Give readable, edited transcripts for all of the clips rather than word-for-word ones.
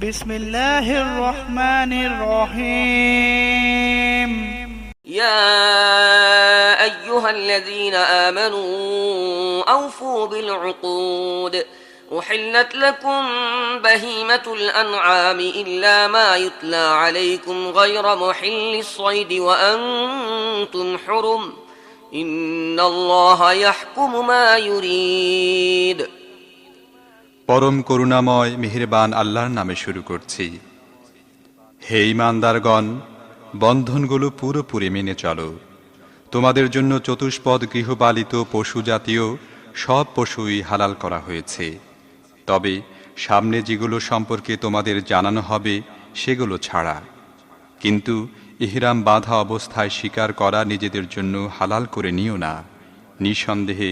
بسم الله الرحمن الرحيم يا أيها الذين آمنوا أوفوا بالعقود أحلت لكم بهيمة الأنعام إلا ما يتلى عليكم غير محل الصيد وأنتم حرم إن الله يحكم ما يريد পরম করুণাময় মেহেরবান আল্লাহর নামে শুরু করছি। হে ঈমানদারগণ, বন্ধনগুলো পুরোপুরি মেনে চলো। তোমাদের জন্য চতুষ্পদ গৃহপালিত পশু জাতীয় সব পশুই হালাল করা হয়েছে, তবে সামনে যেগুলো সম্পর্কে তোমাদের জানানো হবে সেগুলো ছাড়া। কিন্তু ইহরাম বাঁধা অবস্থায় শিকার করা নিজেদের জন্য হালাল করে নিও না। নিঃসন্দেহে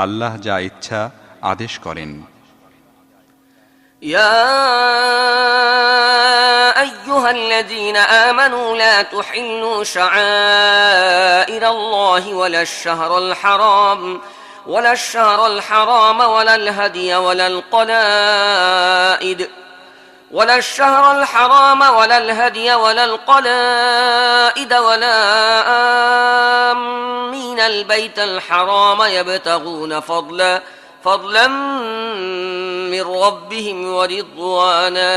আল্লাহ যা ইচ্ছা আদেশ করেন। يا أيها الذين آمنوا لا تحلوا شعائر الله ولا الشهر الحرام ولا الهدي ولا القلائد ولا آمين البيت الحرام يبتغون فضلا من ربهم ورضوانا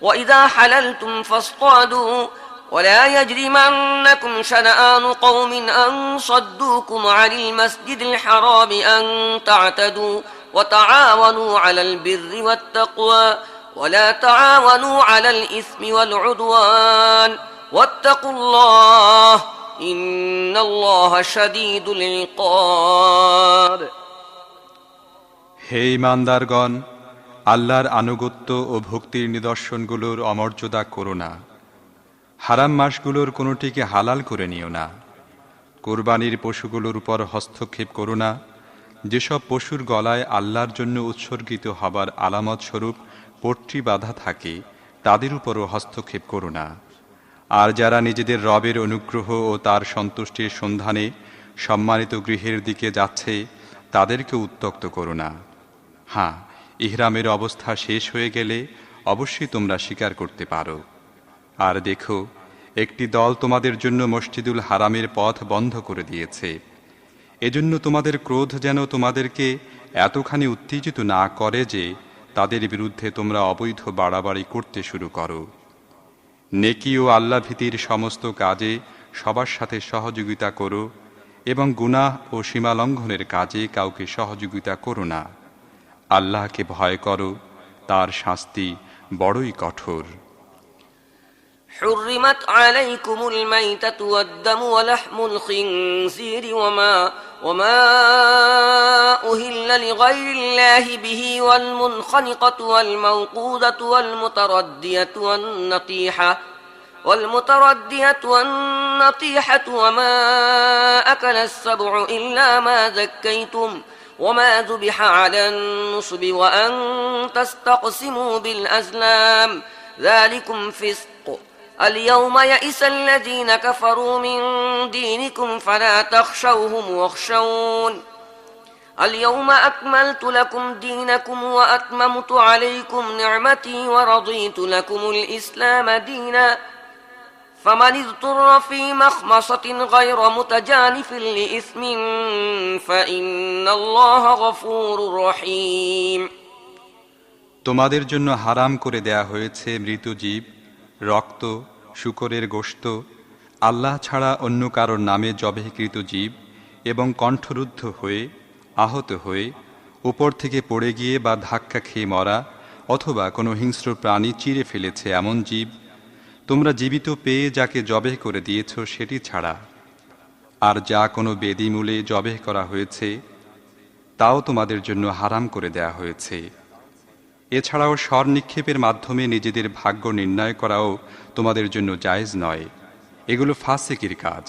وإذا حللتم فاصطادوا ولا يجرمنكم شنآن قوم أن صدوكم عن المسجد الحرام أن تعتدوا وتعاونوا على البر والتقوى ولا تعاونوا على الإثم والعدوان واتقوا الله إن الله شديد العقاب হে ঈমানদারগণ, আল্লাহর আনুগত্য ও ভক্তির নিদর্শনগুলোর অমর্যাদা করো না। হারাম মাসগুলোর কোনোটিকে হালাল করে নিও না। কোরবানির পশুগুলোর উপর হস্তক্ষেপ করো না। যেসব পশুর গলায় আল্লাহর জন্য উৎসর্গিত হবার আলামত স্বরূপ পট্টি বাঁধা থাকে তাদের উপরও হস্তক্ষেপ করো না। আর যারা নিজেদের রবের অনুগ্রহ ও তার সন্তুষ্টির সন্ধানে সম্মানিত গৃহের দিকে যাচ্ছে তাদেরকে উত্ত্যক্ত করো না। হ্যাঁ, ইহরামের অবস্থা শেষ হয়ে গেলে অবশ্যই তোমরা স্বীকার করতে পারো। আর দেখো, একটি দল তোমাদের জন্য মসজিদুল হারামের পথ বন্ধ করে দিয়েছে। এজন্য তোমাদের ক্রোধ যেন তোমাদেরকে এতখানি উত্তেজিত না করে যে তাদের বিরুদ্ধে তোমরা অবৈধ বাড়াবাড়ি করতে শুরু করো। নেকি ও আল্লাহ ভীতির সমস্ত কাজে সবার সাথে সহযোগিতা করো এবং গুনাহ ও সীমালঙ্ঘনের কাজে কাউকে সহযোগিতা করো না। আল্লাহকে ভয় করো, তার শাস্তি বড়ই কঠোর। حرمت عليكم الميتة والدم ولحم الخنزير وما أهل لغير الله به والمنخنقة والموقوذة والمتردية والنطيحة وما أكل السبع إلا ما ذكيتم وما ذبح على النصب وأن تستقسموا بالأزلام ذلكم فسق اليوم يئس الذين كفروا من دينكم فلا تخشوهم واخشون اليوم أكملت لكم دينكم وأتممت عليكم نعمتي ورضيت لكم الإسلام دينا فمن اضطر في مخمصة غير متجانف لإثم فإن الله غفور رحيم তোমাদের জন্য হারাম করে দেয়া হয়েছে মৃত জীব, রক্ত, শূকরের গোশত, আল্লাহ ছাড়া অন্য কারোর নামে জবেহকৃত জীব এবং কণ্ঠরুদ্ধ হয়ে, আহত হয়ে, উপর থেকে পড়ে গিয়ে বা ধাক্কা খেয়ে মরা অথবা কোনো হিংস্র প্রাণী চিরে ফেলেছে এমন জীব, তোমরা জীবিত পেয়ে যাকে জবেহ করে দিয়েছ সেটি ছাড়া। আর যা কোনো বেদিমূলে জবেহ করা হয়েছে তাও তোমাদের জন্য হারাম করে দেয়া হয়েছে। এছাড়াও স্বর নিক্ষেপের মাধ্যমে নিজেদের ভাগ্য নির্ণয় করাও তোমাদের জন্য জায়েজ নয়। এগুলো ফাসিকির কাজ।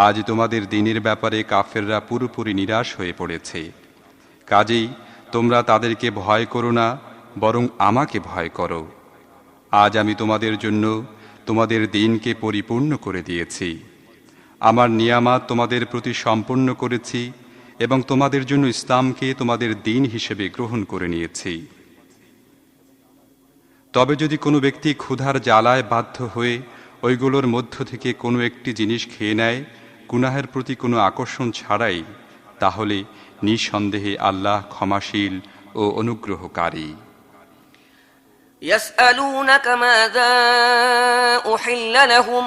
আজ তোমাদের দিনের ব্যাপারে কাফেররা পুরোপুরি নিরাশ হয়ে পড়েছে। কাজেই তোমরা তাদেরকে ভয় করো না, বরং আমাকে ভয় করো। আজ আমি তোমাদের জন্য তোমাদের দিনকে পরিপূর্ণ করে দিয়েছি। আমার নিয়ামত তোমাদের প্রতি সম্পূর্ণ করেছি এবং তোমাদের জন্য ইসলামকে তোমাদের দিন হিসেবে গ্রহণ করে নিয়েছি। তবে যদি কোনো ব্যক্তি ক্ষুধার জ্বালায় বাধ্য হয়ে ওইগুলোর মধ্য থেকে কোনো একটি জিনিস খেয়ে নেয় গুনাহের প্রতি কোনো আকর্ষণ ছাড়াই, তাহলে নিঃসন্দেহে আল্লাহ ক্ষমাশীল ও অনুগ্রহকারী। يسألونك ماذا أحل لهم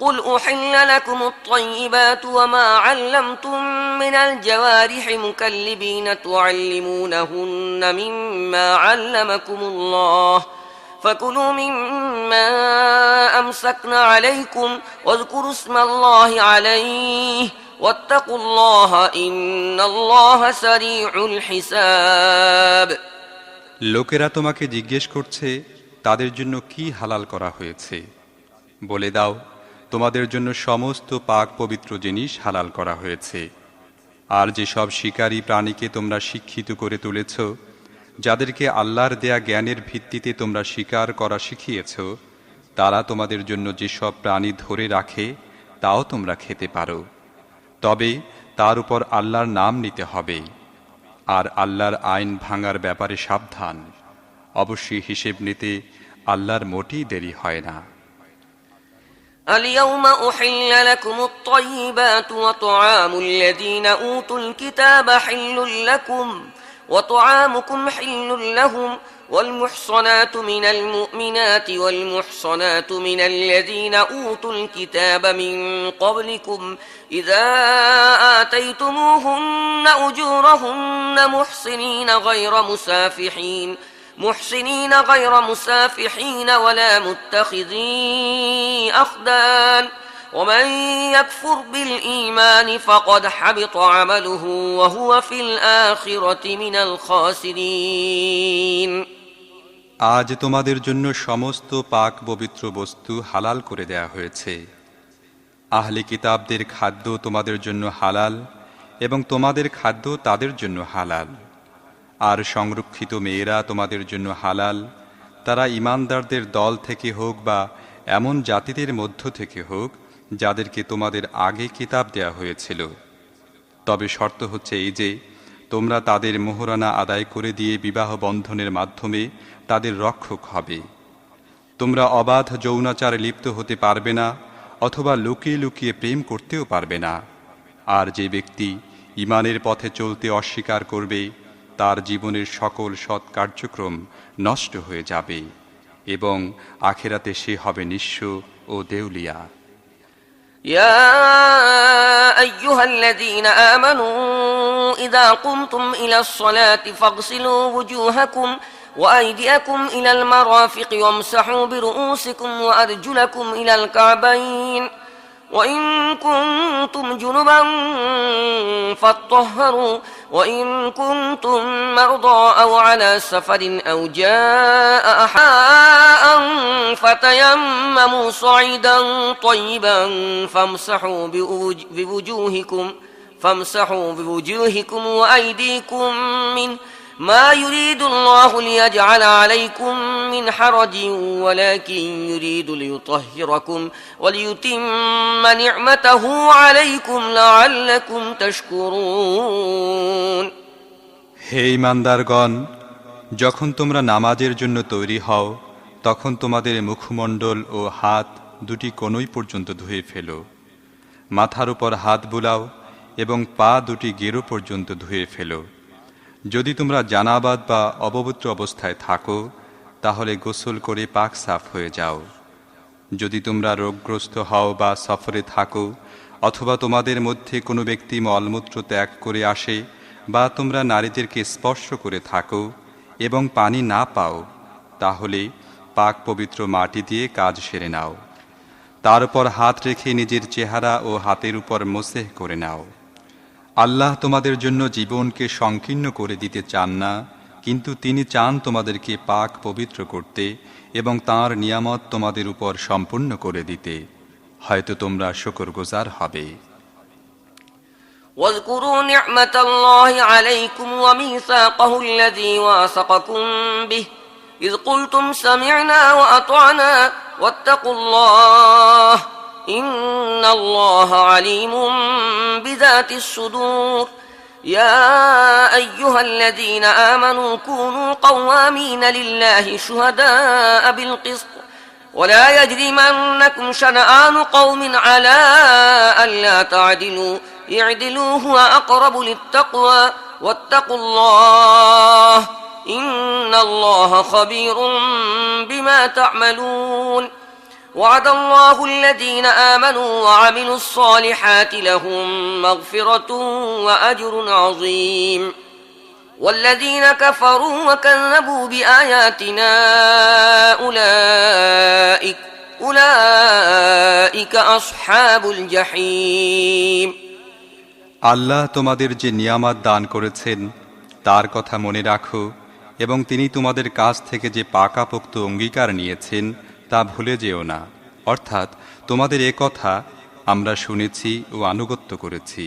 قل أحل لكم الطيبات وما علمتم من الجوارح مكلبين تعلمونهن مما علمكم الله فكلوا مما أمسكنا عليكم واذكروا اسم الله عليه واتقوا الله إن الله سريع الحساب। লোকেরা তোমাকে জিজ্ঞেস করছে তাদের জন্য কি হালাল করা হয়েছে। বলে দাও, তোমাদের জন্য সমস্ত পাক পবিত্র জিনিস হালাল করা হয়েছে। আর যেসব শিকারী প্রাণীকে তোমরা শিক্ষিত করে তুলেছ, যাদেরকে আল্লাহর দেয়া জ্ঞানের ভিত্তিতে তোমরা শিকার করা শিখিয়েছ, তারা তোমাদের জন্য যেসব প্রাণী ধরে রাখে তাও তোমরা খেতে পারো। তবে তার উপর আল্লাহর নাম নিতে হবে। আর আল্লাহর আইন ভাঙার ব্যাপারে সাবধান। অবশ্যই হিসেব নিতে আল্লাহর মোটেই দেরি হয় না। اليوم أحل لكم الطيبات وطعام الذين أوتوا الكتاب حل لكم وطعامكم حل لهم والمحصنات من المؤمنات والمحصنات من الذين أوتوا الكتاب من قبلكم إذا آتيتموهن أجورهن محسنين غير مسافحين ولا متخذي أخدان ومن يكفر بالإيمان فقد حبط عمله وهو في الآخرة من الخاسرين। আজ তোমাদের জন্য সমস্ত পাক পবিত্র বস্তু হালাল করে দেয়া হয়েছে। আহলে কিতাবদের খাদ্য তোমাদের জন্য হালাল এবং তোমাদের খাদ্য তাদের জন্য হালাল। আর সংরক্ষিত মেয়েরা তোমাদের জন্য হালাল, তারা ঈমানদারদের দল থেকে হোক বা এমন জাতিদের মধ্য থেকে হোক যাদেরকে তোমাদের আগে কিতাব দেয়া হয়েছিল। তবে শর্ত হচ্ছে এই যে তোমরা তাদের মোহরানা আদায় করে দিয়ে বিবাহ বন্ধনের মাধ্যমে তাদের রক্ষক হবে। তোমরা অবাধ যৌনাচারে লিপ্ত হতে পারবে না অথবা লুকিয়ে লুকিয়ে প্রেম করতেও পারবে না। আর যে ব্যক্তি ঈমানের পথে চলতে অস্বীকার করবে তার জীবনের সকল সৎ কার্যক্রম নষ্ট হয়ে যাবে এবং আখিরাতে সে হবে নিঃস্ব ও দেউলিয়া। يا أيها الذين آمنوا إذا قمتم إلى الصلاة فاغسلوا وجوهكم وأيديكم إلى المرافق وامسحوا برؤوسكم وأرجلكم إلى الكعبين وإن كنتم جنبا فاطهروا وإن كنتم مرضى أو على سفر أو جاء أحد فتيمموا صعيدا طيبا فامسحوا بوجوهكم وأيديكم منه ما يريد الله ليجعل عليكم من حرج ولكن يريد ليطهركم وليتم نعمته عليكم لعلكم تشكرون। হে ঈমানদারগণ, যখন তোমরা নামাজের জন্য তৈরি হও তখন তোমাদের মুখমণ্ডল ও হাত দুটি কোণই পর্যন্ত ধুয়ে ফেলো। মাথার উপর হাত বুলাও এবং পা দুটি গেরো পর্যন্ত ধুয়ে ফেলো। যদি তোমরা জানাবাত বা অপবিত্র অবস্থায় থাকো তাহলে গোসল করে পাক সাফ হয়ে যাও। যদি তোমরা রোগগ্রস্ত হও বা সফরে থাকো অথবা তোমাদের মধ্যে কোনো ব্যক্তি মলমূত্র ত্যাগ করে আসে বা তোমরা নারীদেরকে স্পর্শ করে থাকো এবং পানি না পাও তাহলে পাক পবিত্র মাটি দিয়ে কাজ সেরে নাও। তার উপর হাত রেখে নিজের চেহারা ও হাতের উপর মোসেহ করে নাও। আল্লাহ তোমাদের জন্য জীবনকে সংকীর্ণ করে দিতে চান না, কিন্তু তিনি চান তোমাদেরকে পাক পবিত্র করতে এবং তাঁর নিয়ামত তোমাদের উপর সম্পূর্ণ করে দিতে। হয়তো তোমরা শুকরগুজার হবে। واذكروا نعمة الله عليكم وميثاقه الذي واثقكم به إذ قلتم سمعنا وأطعنا واتقوا الله إن الله عليم بذات الصدور يا أيها الذين آمنوا كونوا قوامين لله شهداء بالقسط ولا يجرمنكم شنآن قوم على ألا تعدلوا اعدلوا هو أقرب للتقوى واتقوا الله إن الله خبير بما تعملون وعد الله الذين آمنوا وعملوا الصالحات لهم مغفرة وأجر عظيم والذين كفروا وكذبوا بآياتنا أولئك أصحاب الجحيم আল্লাহ তোমাদের যে নিয়ামত দান করেছেন তার কথা মনে রাখো এবং তিনি তোমাদের কাছ থেকে যে পাকাপোক্ত অঙ্গীকার নিয়েছেন তা ভুলে যেও না, অর্থাৎ তোমাদের এ কথা আমরা শুনেছি ও আনুগত্য করেছি।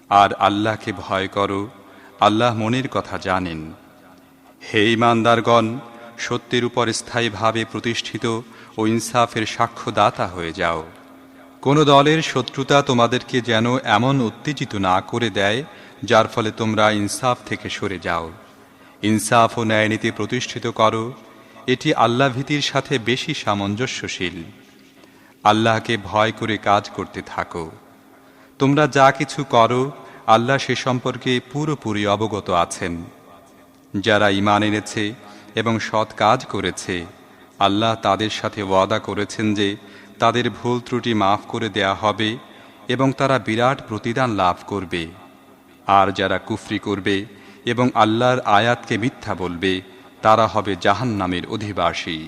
আর আল্লাহকে ভয় করো, আল্লাহ মনের কথা জানেন। হে ঈমানদারগণ, সত্যের উপর স্থায়ীভাবে প্রতিষ্ঠিত ও ইনসাফের সাক্ষ্যদাতা হয়ে যাও। কোনো দলের শত্রুতা তোমাদেরকে যেন এমন উত্তেজিত না করে দেয় যার ফলে তোমরা ইনসাফ থেকে সরে যাও। ইনসাফ ও ন্যায়নীতি প্রতিষ্ঠিত করো, এটি আল্লাহ ভীতির সাথে বেশি সামঞ্জস্যশীল। আল্লাহকে ভয় করে কাজ করতে থাকো। তোমরা যা কিছু করো আল্লাহ সে সম্পর্কে পুরোপুরি অবগত আছেন। যারা ঈমান এনেছে এবং সৎ কাজ করেছে আল্লাহ তাদের সাথে ওয়াদা করেছেন যে তাদের ভুল ত্রুটি মাফ করে দেয়া হবে এবং তারা বিরাট প্রতিদান লাভ করবে। আর যারা কুফরি করবে এবং আল্লাহর আয়াতকে মিথ্যা বলবে তারা হবে জাহান্নামের অধিবাসী।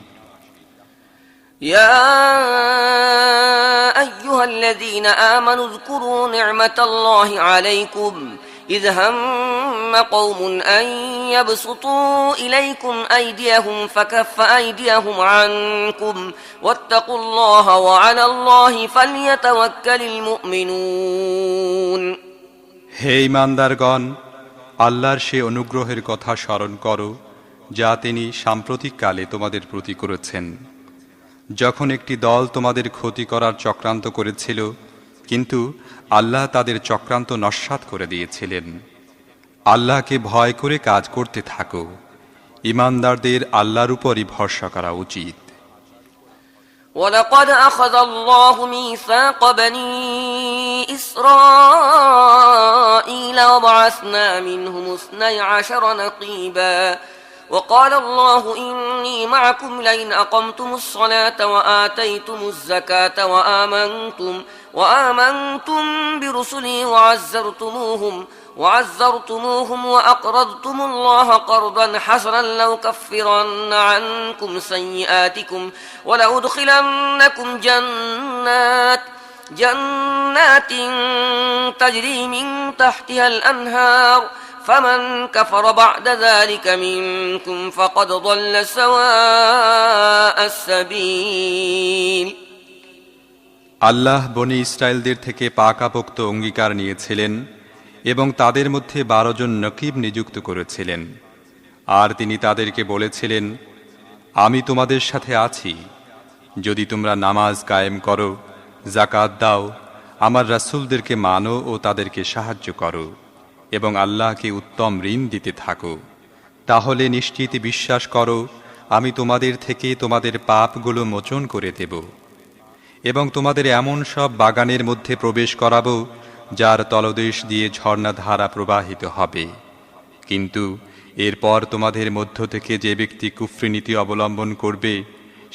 يا أيها الذين آمنوا اذكروا نعمة الله عليكم إذ هم قوم أن يبسطوا إليكم أيديهم فكف أيديهم عنكم واتقوا الله وعلى الله فليتوكل المؤمنون হে ঈমানদারগণ, আল্লাহর সে অনুগ্রহের কথা স্মরণ করো যা তিনি সাম্প্রতিককালে তোমাদের প্রতি করেছেন, যখন একটি দল তোমাদের ক্ষতি করার চক্রান্ত করেছিল কিন্তু আল্লাহ তাদের চক্রান্ত নস্যাৎ করে দিয়েছিলেন। আল্লাহকে ভয় করে কাজ করতে থাকো। ঈমানদারদের আল্লাহর উপরই ভরসা করা উচিত। ولقد أخذ الله ميثاق بني إسرائيل وبعثنا منهم 12 نقيبا وقال الله إني معكم لئن أقمتم الصلاة وآتيتم الزكاة وآمنتم برسلي وعزرتموهم وأقرضتم الله قرضا حسنا لأكفرن عنكم سيئاتكم ولأدخلنكم جنات تجري من تحتها الأنهار فمن كفر بعد ذلك منكم فقد ضل سواء السبيل আল্লাহ বনি ইসরায়েলদের থেকে পাকাপোক্ত অঙ্গীকার নিয়েছিলেন এবং তাদের মধ্যে 12 জন নকিব নিযুক্ত করেছিলেন। আর তিনি তাদেরকে বলেছিলেন, আমি তোমাদের সাথে আছি যদি তোমরা নামাজ কায়েম করো, যাকাত দাও, আমার রাসূলদেরকে মানো ও তাদেরকে সাহায্য করো এবং আল্লাহকে উত্তম ঋণ দিতে থাকো। তাহলে নিশ্চিত বিশ্বাস করো আমি তোমাদের থেকে তোমাদের পাপগুলো মোচন করে দেব এবং তোমাদের এমন সব বাগানের মধ্যে প্রবেশ করাবো যার তলদেশ দিয়ে ঝর্ণাধারা প্রবাহিত হবে। কিন্তু এরপর তোমাদের মধ্য থেকে যে ব্যক্তি কুফরি নীতি অবলম্বন করবে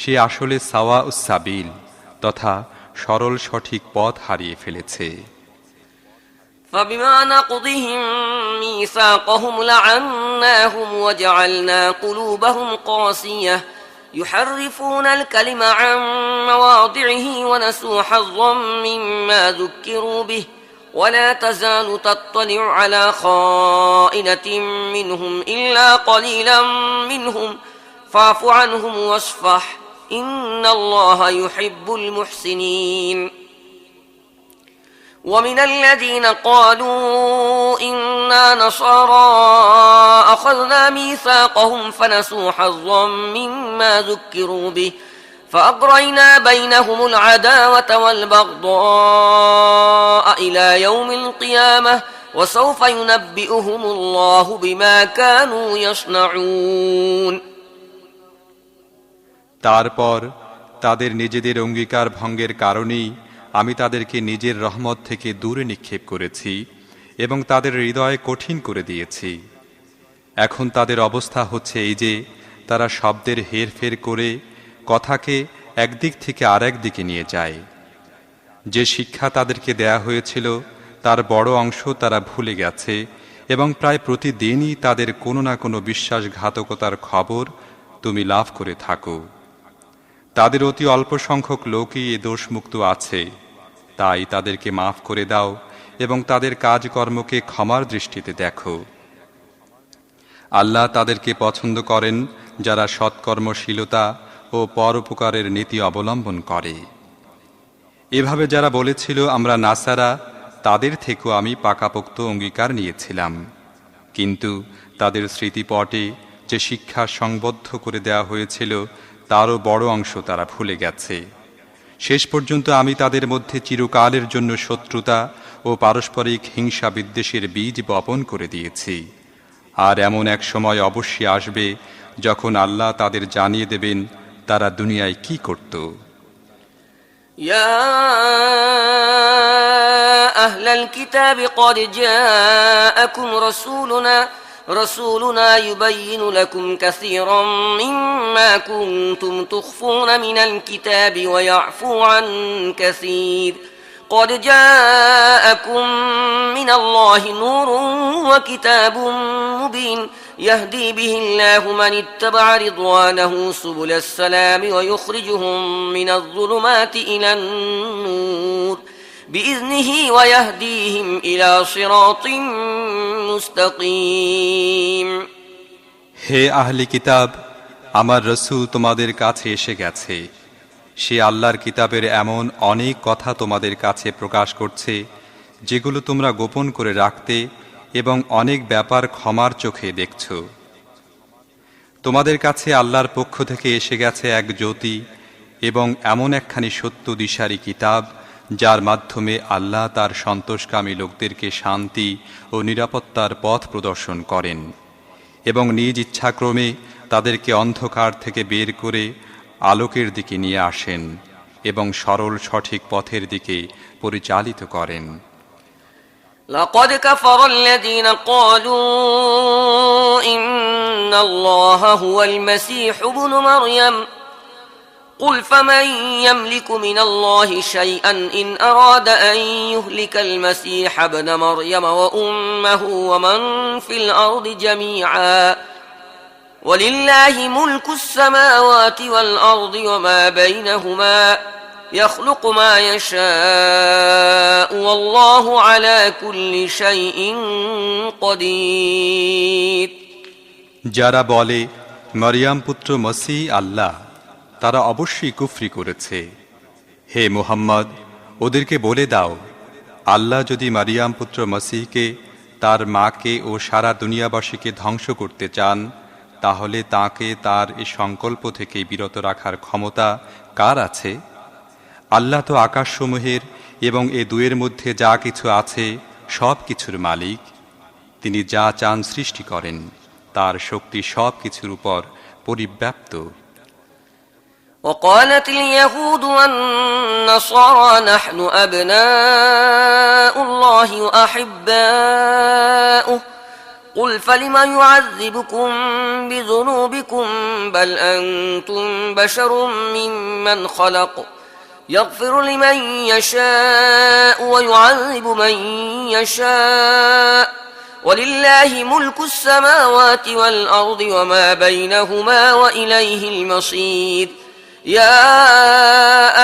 সে আসলে সাওয়া উস সাবিল তথা সরল সঠিক পথ হারিয়ে ফেলেছে। فبما نقضهم ميثاقهم لعناهم وجعلنا قلوبهم قاسية يحرفون الكلم عن مواضعه ونسوا حظا مما ذكروا به ولا تزال تطلع على خائنة منهم إلا قليلا منهم فاعف عنهم واصفح إن الله يحب المحسنين ومن الذين قالوا إنا نصارى أخذنا ميثاقهم فنسوا حظا مما ذكروا به فأغرينا بينهم العداوة والبغضاء إلى يوم القيامة وسوف ينبئهم الله بما كانوا يصنعون তারপর তাদের নিজেদের অঙ্গীকার ভঙ্গের কারণেই আমি তাদেরকে নিজের রহমত থেকে দূরে নিক্ষেপ করেছি এবং তাদের হৃদয় কঠিন করে দিয়েছি। এখন তাদের অবস্থা হচ্ছে এই যে তারা শব্দের হেরফের করে কথাকে একদিক থেকে আরেক দিকে নিয়ে যায়। যে শিক্ষা তাদেরকে দেয়া হয়েছিল তার বড় অংশ তারা ভুলে গেছে এবং প্রায় প্রতিদিনই তাদের কোনো না কোনো বিশ্বাসঘাতকতার খবর তুমি লাভ করে থাকো। তাদের অতি অল্প সংখ্যক লোকই এ দোষমুক্ত আছে, তাই তাদেরকে মাফ করে দাও এবং তাদের কাজকর্মকে ক্ষমার দৃষ্টিতে দেখো। আল্লাহ তাদেরকে পছন্দ করেন যারা সৎকর্মশীলতা ও পরোপকারের নীতি অবলম্বন করে। এভাবে যারা বলেছিল আমরা নাসারা, তাদের থেকেও আমি পাকাপোক্ত অঙ্গীকার নিয়েছিলাম, কিন্তু তাদের স্মৃতিপটে যে শিক্ষা সংবদ্ধ করে দেওয়া হয়েছিল তারও বড় অংশ তারা ভুলে গেছে। শেষ পর্যন্ত আমি তাদের মধ্যে চিরকালের জন্য শত্রুতা ও পারস্পরিক হিংসা বিদ্বেষের বীজ বপন করে দিয়েছি। আর এমন এক সময় অবশ্যই আসবে যখন আল্লাহ তাদের জানিয়ে দেবেন তারা দুনিয়ায় কি করত। يا أهل الكتاب قد جاءكم رسولنا يبين لكم كثيرا مما كنتم تخفون من الكتاب ويعفو عن كثير قد جاءكم من الله نور وكتاب مبين يهدي به الله من اتبع رضوانه سبل السلام ويخرجهم من الظلمات إلى النور بإذنه ويهديهم إلى صراط মুস্তাকিম। হে আহলি কিতাব, আমার রসূল তোমাদের কাছে এসে গেছে। সে আল্লাহর কিতাবের এমন অনেক কথা তোমাদের কাছে প্রকাশ করছে যেগুলো তোমরা গোপন করে রাখতে এবং অনেক ব্যাপার ক্ষমার চোখে দেখছ। তোমাদের কাছে আল্লাহর পক্ষ থেকে এসে গেছে এক জ্যোতি এবং এমন একখানি সত্য দিশারি কিতাব যার মাধ্যমে আল্লাহ তার সন্তোষকামী লোকদেরকে শান্তি ও নিরাপত্তার পথ প্রদর্শন করেন এবং নিজ ইচ্ছাক্রমে তাদেরকে অন্ধকার থেকে বের করে আলোকের দিকে নিয়ে আসেন এবং সরল সঠিক পথের দিকে পরিচালিত করেন। لقد كفر الذين قالوا إن الله هو المسيح ابن مريم قل فمن يملك من الله شيئا إن أراد أن يهلك المسيح ابن مريم وأمه ومن في الأرض جميعا ولله ملك السماوات والأرض وما بينهما يخلق ما يشاء والله على كل شيء قدير যারা বলে মরিয়ম পুত্র মসিহ আল্লাহ, তারা অবশ্যই কুফরি করেছে। হে মুহাম্মদ, ওদেরকে বলে দাও, আল্লাহ যদি মারিয়াম পুত্র মসিহকে, তার মাকে ও সারা দুনিয়াবাসীকে ধ্বংস করতে চান, তাহলে তাকে তার এই সংকল্প থেকে বিরত রাখার ক্ষমতা কার আছে? আল্লাহ তো আকাশসমূহের এবং এ দুয়ের মধ্যে যা কিছু আছে সব কিছুর মালিক। তিনি যা চান সৃষ্টি করেন, তার শক্তি সব কিছুর উপর পরিব্যাপ্ত। وقالت اليهود والنصارى نحن أبناء الله وأحباؤه قل فلم يعذبكم بذنوبكم بل أنتم بشر ممن خلق يغفر لمن يشاء ويعذب من يشاء ولله ملك السماوات والأرض وما بينهما وإليه المصير يا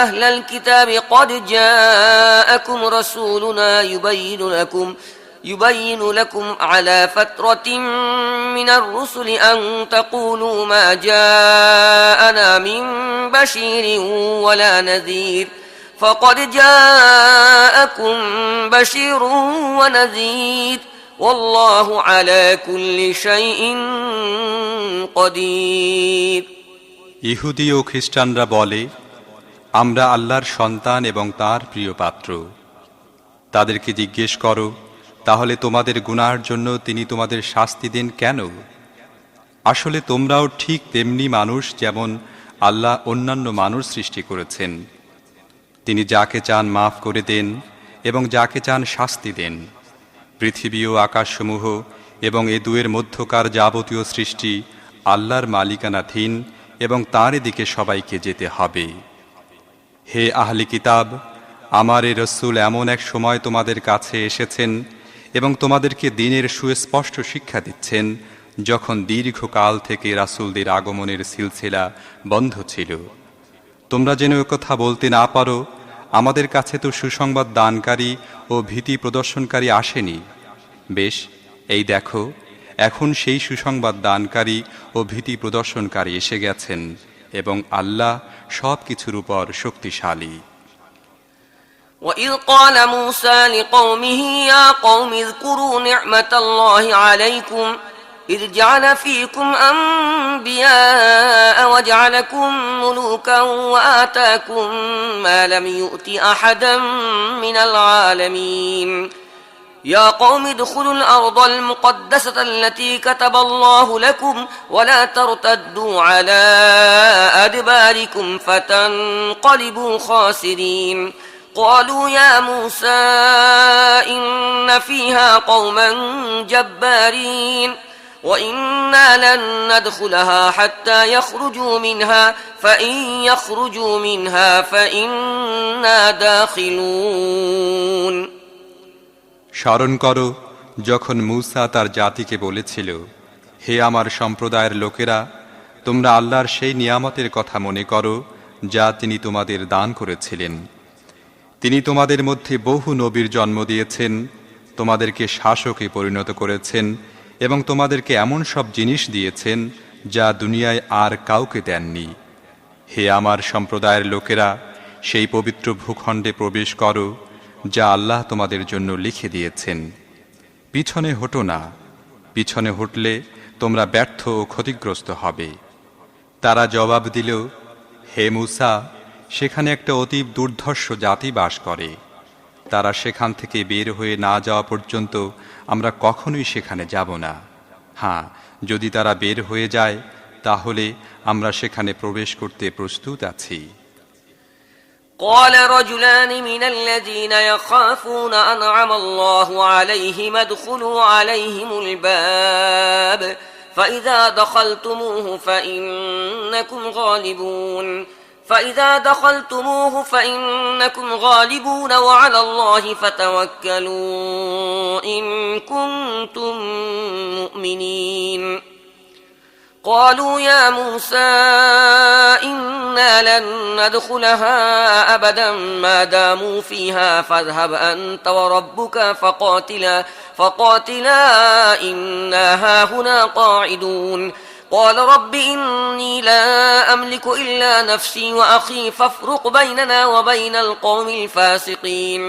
أهل الكتاب قد جاءكم رسولنا يبين لكم على فترة من الرسل أن تقولوا ما جاءنا من بشير ولا نذير فقد جاءكم بشير ونذير والله على كل شيء قدير ইহুদি ও খ্রিস্টানরা বলে, আমরা আল্লাহর সন্তান এবং তার প্রিয় পাত্র। তাদেরকে জিজ্ঞেস করো, তাহলে তোমাদের গুনার জন্য তিনি তোমাদের শাস্তি দেন কেন? আসলে তোমরাও ঠিক তেমনি মানুষ যেমন আল্লাহ অন্যান্য মানুষ সৃষ্টি করেছেন। তিনি যাকে চান মাফ করে দেন এবং যাকে চান শাস্তি দেন। পৃথিবী ও আকাশসমূহ এবং এ দুয়ের মধ্যকার যাবতীয় সৃষ্টি আল্লাহর মালিকানাধীন এবং তাঁরই দিকে সবাইকে যেতে হবে। হে আহলি কিতাব, আমার এ রসূল এমন এক সময় তোমাদের কাছে এসেছেন এবং তোমাদেরকে দ্বীনের সুস্পষ্ট শিক্ষা দিচ্ছেন, যখন দীর্ঘকাল থেকে রাসূলদের আগমনের সিলসিলা বন্ধ ছিল। তোমরা যেন কথা বলতে না পারো, আমাদের কাছে তো সুসংবাদ দানকারী ও ভীতি প্রদর্শনকারী আসেনি। বেশ, এই দেখো, এখন সেই সুসংবাদ দানকারী ও ভীতি প্রদর্শনকারী এসে গেছেন এবং আল্লাহ সব কিছুর উপর শক্তিশালী। وَإِذْ قَالَ مُوسَى لِقَوْمِهِ يَا قَوْمِ اذْكُرُوا نِعْمَةَ اللَّهِ عَلَيْكُمْ إِذْ جَعَلَ فِيكُمْ أَنْبِيَاءَ وَجَعَلَكُمْ مُلُوكًا وَآتَاكُمْ مَا لَمْ يُؤْتِ أَحَدًا مِنَ الْعَالَمِينَ يا قوم ادخلوا الأرض المقدسة التي كتب الله لكم ولا ترتدوا على أدباركم فتنقلبوا خاسرين قالوا يا موسى إن فيها قوما جبارين وإنا لن ندخلها حتى يخرجوا منها فإن يخرجوا منها فإنا داخلون। স্মরণ করো যখন মূসা তার জাতিকে বলেছিল, হে আমার সম্প্রদায়ের লোকেরা, তোমরা আল্লাহর সেই নিয়ামতের কথা মনে করো যা তিনি তোমাদের দান করেছিলেন। তিনি তোমাদের মধ্যে বহু নবীর জন্ম দিয়েছেন, তোমাদেরকে শাসকে পরিণত করেছেন এবং তোমাদেরকে এমন সব জিনিস দিয়েছেন যা দুনিয়ায় আর কাউকে দেননি। হে আমার সম্প্রদায়ের লোকেরা, সেই পবিত্র ভূখণ্ডে প্রবেশ করো যা আল্লাহ তোমাদের জন্য লিখে দিয়েছেন। পিছনে হটো না, পিছনে হটলে তোমরা ব্যর্থ ও ক্ষতিগ্রস্ত হবে। তারা জবাব দিল, হে মূসা, সেখানে একটা অতি দুর্ধর্ষ জাতি বাস করে। তারা সেখান থেকে বের হয়ে না যাওয়া পর্যন্ত আমরা কখনোই সেখানে যাব না। হ্যাঁ, যদি তারা বের হয়ে যায় তাহলে আমরা সেখানে প্রবেশ করতে প্রস্তুত আছি। قال رجلان من الذين يخافون أنعم الله عليهم ادخلوا عليهم الباب فإذا دخلتموه فإنكم غالبون وعلى الله فتوكلوا إن كنتم مؤمنين قالوا يا موسى إنا لن ندخلها أبدا ما داموا فيها فاذهب أنت وربك فقاتلا إنا هاهنا قاعدون قال رب إني لا أملك إلا نفسي وأخي فافرق بيننا وبين القوم الفاسقين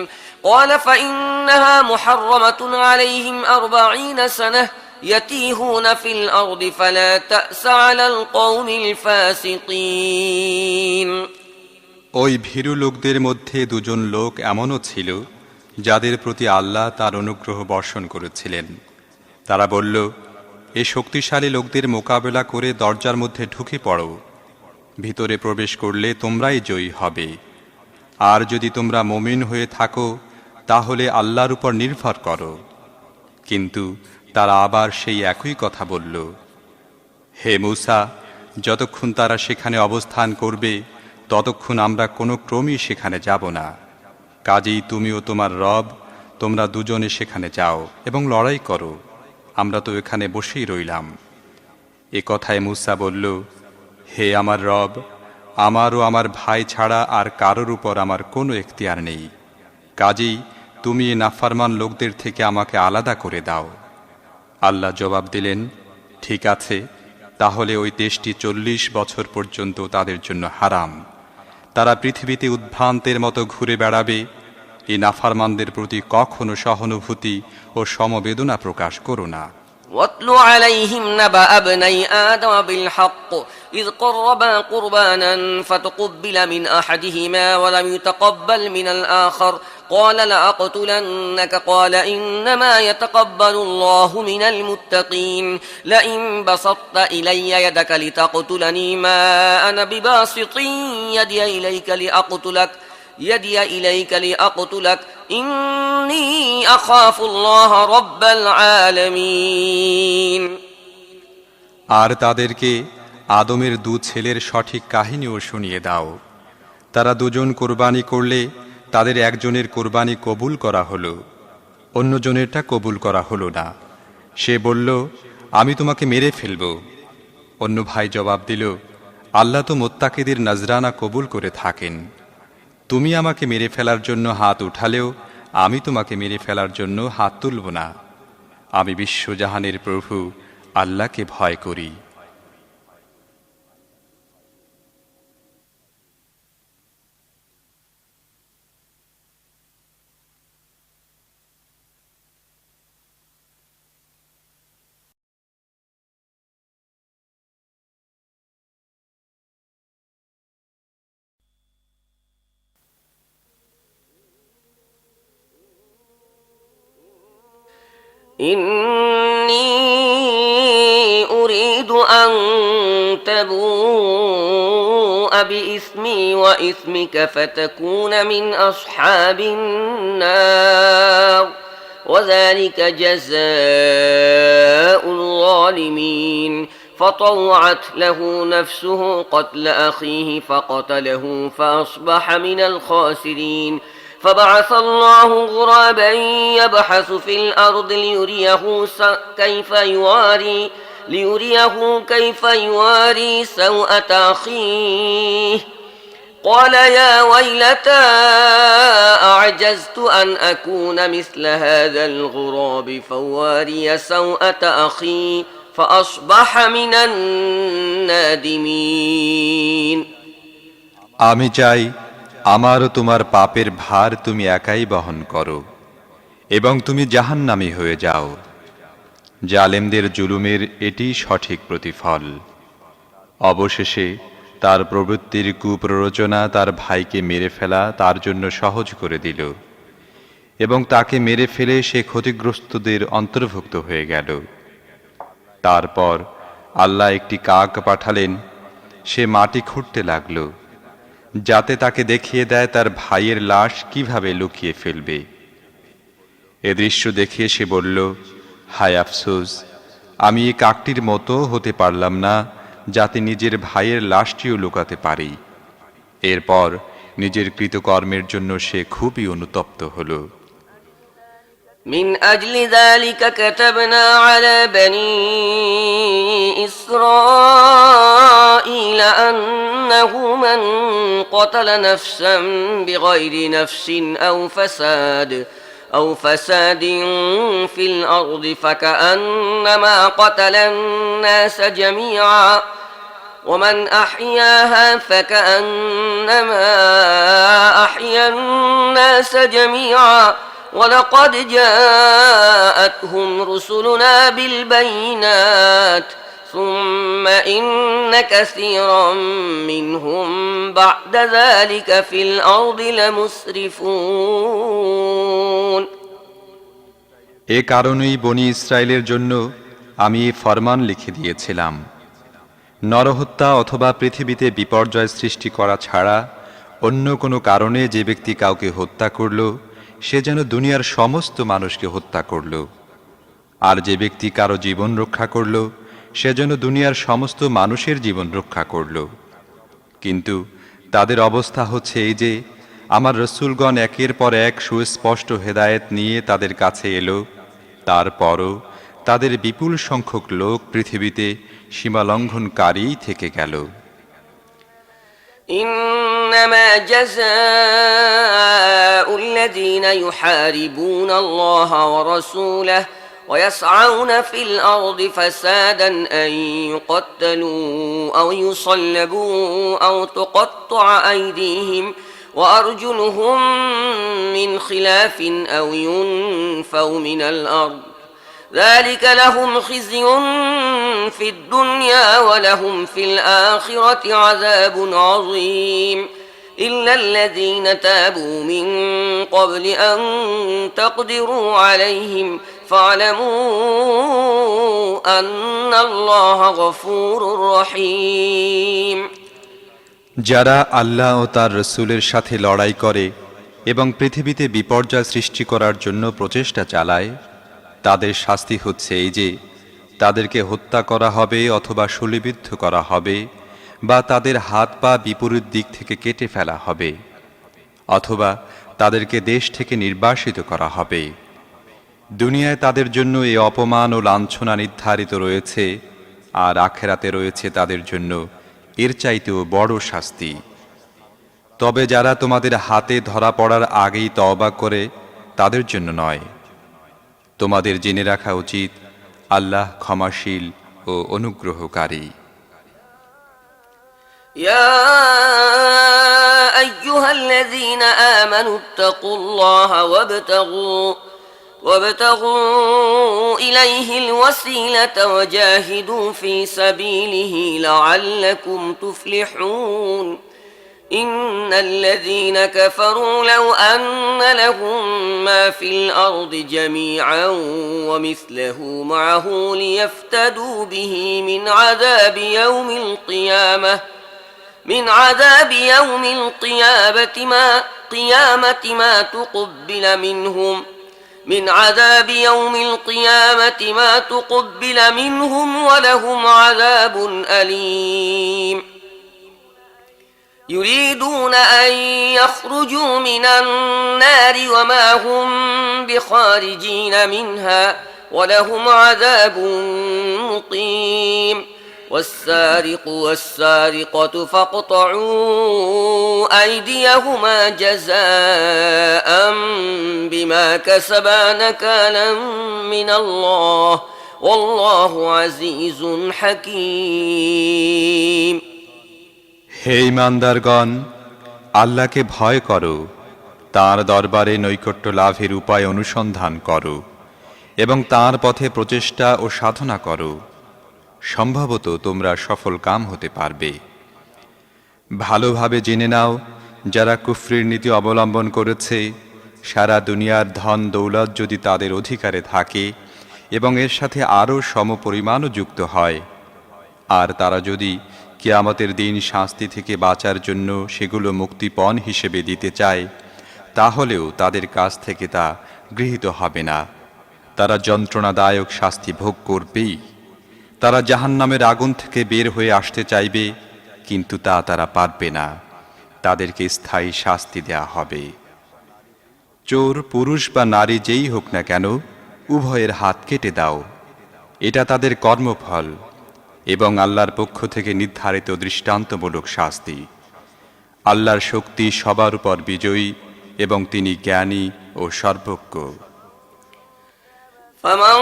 قال فإنها محرمة عليهم 40 سنة يتيهون في الأرض فلا تأس على القوم الفاسقين। ওই ভীরু লোকদের মধ্যে দুজন লোক এমনও ছিল যাদের প্রতি আল্লাহ তার অনুগ্রহ বর্ষণ করেছিলেন। তারা বলল, এই শক্তিশালী লোকদের মোকাবেলা করে দরজার মধ্যে ঢুকে পড়ো। ভিতরে প্রবেশ করলে তোমরাই জয়ী হবে। আর যদি তোমরা মুমিন হয়ে থাকো তাহলে আল্লাহর উপর নির্ভর করো। কিন্তু তারা আবার সেই একই কথা বলল, হে মূসা, যতক্ষণ তারা সেখানে অবস্থান করবে ততক্ষণ আমরা কোনো ক্রমেই সেখানে যাব না। কাজেই তুমি ও তোমার রব, তোমরা দুজনে সেখানে যাও এবং লড়াই করো, আমরা তো এখানে বসেই রইলাম। এ কথায় মূসা বলল, হে আমার রব, আমার ও আমার ভাই ছাড়া আর কারোর উপর আমার কোনো এখতিয়ার নেই। কাজেই তুমি এ নাফরমান লোকদের থেকে আমাকে আলাদা করে দাও। আল্লাহ জবাব দিলেন, ঠিক আছে, তাহলে ওই দেশটি 40 বছর পর্যন্ত তাদের জন্য হারাম। তারা পৃথিবীতে উদ্ভ্রান্তের মতো ঘুরে বেড়াবে। এই নাফরমানদের প্রতি কখনো সহানুভূতি ও সমবেদনা প্রকাশ করো না। واتل عليهم نبأ ابني آدم بالحق إذ قربا قربانا فتقبل من أحدهما ولم يتقبل من الآخر قال لأقتلنك قال إنما يتقبل الله من المتقين لئن بسطت إلي يدك لتقتلني ما أنا بباسط يدي إليك لأقتلك إني أخاف الله رب العالمين আর তাদেরকে আদমের দু ছেলের সঠিক কাহিনীও শুনিয়ে দাও। তারা দুজন কোরবানি করলে তাদের একজনের কোরবানি কবুল করা হলো, অন্যজনেরটা কবুল করা হলো না। সে বলল, আমি তোমাকে মেরে ফেলব। অন্য ভাই জবাব দিল, আল্লাহ তো মুত্তাকিদের নজরানা কবুল করে থাকেন। তুমি আমাকে মেরে ফেলার জন্য হাত উঠালেও আমি তোমাকে মেরে ফেলার জন্য হাত তুলব না। আমি বিশ্বজাহানের প্রভু আল্লাহকে ভয় করি। إني أريد أن تبوء بإثمي وإثمك فتكون من أصحاب النار وذلك جزاء الظالمين فطوعت له نفسه قتل أخيه فقتله فأصبح من الخاسرين فبعث الله غرابا يبحث في الأرض ليريه كيف يواري سوءة أخيه قال يا ويلتى أعجزت أن أكون مثل هذا الغراب فواري سوءة أخي فأصبح من النادمين আমি চাই আমার ও তোমার পাপের ভার তুমি একাই বহন করো এবং তুমি জাহান্নামী হয়ে যাও। জালেমদের জুলুমের এটি সঠিক প্রতিফল। অবশেষে তার প্রবৃত্তির কুপ্ররোচনা তার ভাইকে মেরে ফেলা তার জন্য সহজ করে দিল এবং তাকে মেরে ফেলে সে ক্ষতিগ্রস্তদের অন্তর্ভুক্ত হয়ে গেল। তারপর আল্লাহ একটি কাক পাঠালেন, সে মাটি খুঁড়তে লাগল যাতে তাকে দেখিয়ে দেয় তার ভাইয়ের লাশ কিভাবে লুকিয়ে ফেলবে। এ দৃশ্য দেখে সে বলল, হায় আফসোস, আমি এই কাকটির মতো হতে পারলাম না যাতে নিজের ভাইয়ের লাশটিও লুকাতে পারি। এরপর নিজের কৃতকর্মের জন্য সে খুবই অনুতপ্ত হল। من أجل ذلك كتبنا على بني إسرائيل أنه من قتل نفسا بغير نفس أو فساد في الأرض فكأنما قتل الناس جميعا ومن أحياها فكأنما أحيا الناس جميعا ولقد جاءتهم رسلنا بالبينات ثم إن كثيرا منهم بعد ذلك في الأرض لمسرفون এ কারণেই বনি ইসরায়েলের জন্য আমি এই ফরমান লিখে দিয়েছিলাম, নরহত্যা অথবা পৃথিবীতে বিপর্যয় সৃষ্টি করা ছাড়া অন্য কোনো কারণে যে ব্যক্তি কাউকে হত্যা করল সে যেন দুনিয়ার সমস্ত মানুষকে হত্যা করল, আর যে ব্যক্তি কারো জীবন রক্ষা করল সে যেন দুনিয়ার সমস্ত মানুষের জীবন রক্ষা করল। কিন্তু তাদের অবস্থা হচ্ছে এই যে, আমার রসূলগণ একের পর এক সুস্পষ্ট হেদায়েত নিয়ে তাদের কাছে এলো, তারপরও তাদের বিপুল সংখ্যক লোক পৃথিবীতে সীমালঙ্ঘনকারী থেকে গেল। إنما جزاء الذين يحاربون الله ورسوله ويسعون في الأرض فسادا أن يقتلوا أو يصلبوا أو تقطع أيديهم وأرجلهم من خلاف أو ينفوا من الأرض ذلك لهم خزي في الدنيا ولهم في الآخرة عذاب عظيم إلا الذين تابوا من قبل أن تقدروا عليهم فاعلموا أن الله غفور رحيم যারা আল্লাহ ও তার রসূলের সাথে লড়াই করে এবং পৃথিবীতে বিপর্যয় সৃষ্টি করার জন্য প্রচেষ্টা চালায়, তাদের শাস্তি হচ্ছে এই যে তাদেরকে হত্যা করা হবে অথবা শূলিবিদ্ধ করা হবে, বা তাদের হাত পা বিপরীত দিক থেকে কেটে ফেলা হবে, অথবা তাদেরকে দেশ থেকে নির্বাসিত করা হবে। দুনিয়ায় তাদের জন্য এই অপমান ও লাঞ্ছনা নির্ধারিত রয়েছে, আর আখেরাতে রয়েছে তাদের জন্য এর চাইতেও বড় শাস্তি। তবে যারা তোমাদের হাতে ধরা পড়ার আগেই তওবা করে, তাদের জন্য নয়। তোমাদের জেনে রাখা উচিত আল্লাহ ক্ষমাশীল ও অনুগ্রহকারী। يا أيها الذين آمنوا اتقوا الله وابتغوا إليه الوسيلة وجاهدوا في سبيله لعلكم تفلحون إن الذين كفروا لو أن لهم ما في الأرض جميعا ومثله معه ليفتدوا به من عذاب يوم القيامة ما تقبل منهم ما تقبل منهم ولهم عذاب أليم يريدون أن يخرجوا من النار وما هم بخارجين منها ولهم عذاب مقيم والسارق والسارقة فاقطعوا أيديهما جزاء بما كسبا نكالا من الله والله عزيز حكيم হে ঈমানদারগণ, আল্লাহকে ভয় করো, তাঁর দরবারে নৈকট্য লাভের উপায় অনুসন্ধান করো এবং তাঁর পথে প্রচেষ্টা ও সাধনা করো। সম্ভবত তোমরা সফল কাম হতে পারবে। ভালোভাবে জেনে নাও, যারা কুফরির নীতি অবলম্বন করেছে, সারা দুনিয়ার ধন দৌলত যদি তাদের অধিকারে থাকে এবং এর সাথে আরও সমপরিমাণও যুক্ত হয়, আর তারা যদি কিয়ামতের দিন শাস্তি থেকে বাঁচার জন্য সেগুলো মুক্তিপণ হিসেবে দিতে চায়, তাহলেও তাদের কাছ থেকে তা গৃহীত হবে না। তারা যন্ত্রণাদায়ক শাস্তি ভোগ করবেই। তারা জাহান্নামের আগুন থেকে বের হয়ে আসতে চাইবে, কিন্তু তা তারা পারবে না। তাদেরকে স্থায়ী শাস্তি দেয়া হবে। চোর পুরুষ বা নারী যেই হোক না কেন, উভয়ের হাত কেটে দাও, এটা তাদের কর্মফল এবং আল্লাহর পক্ষ থেকে নির্ধারিত দৃষ্টান্তমূলক শাস্তি। আল্লাহর শক্তি সবার উপর বিজয়ী এবং তিনি জ্ঞানী ও সর্বজ্ঞ। فمن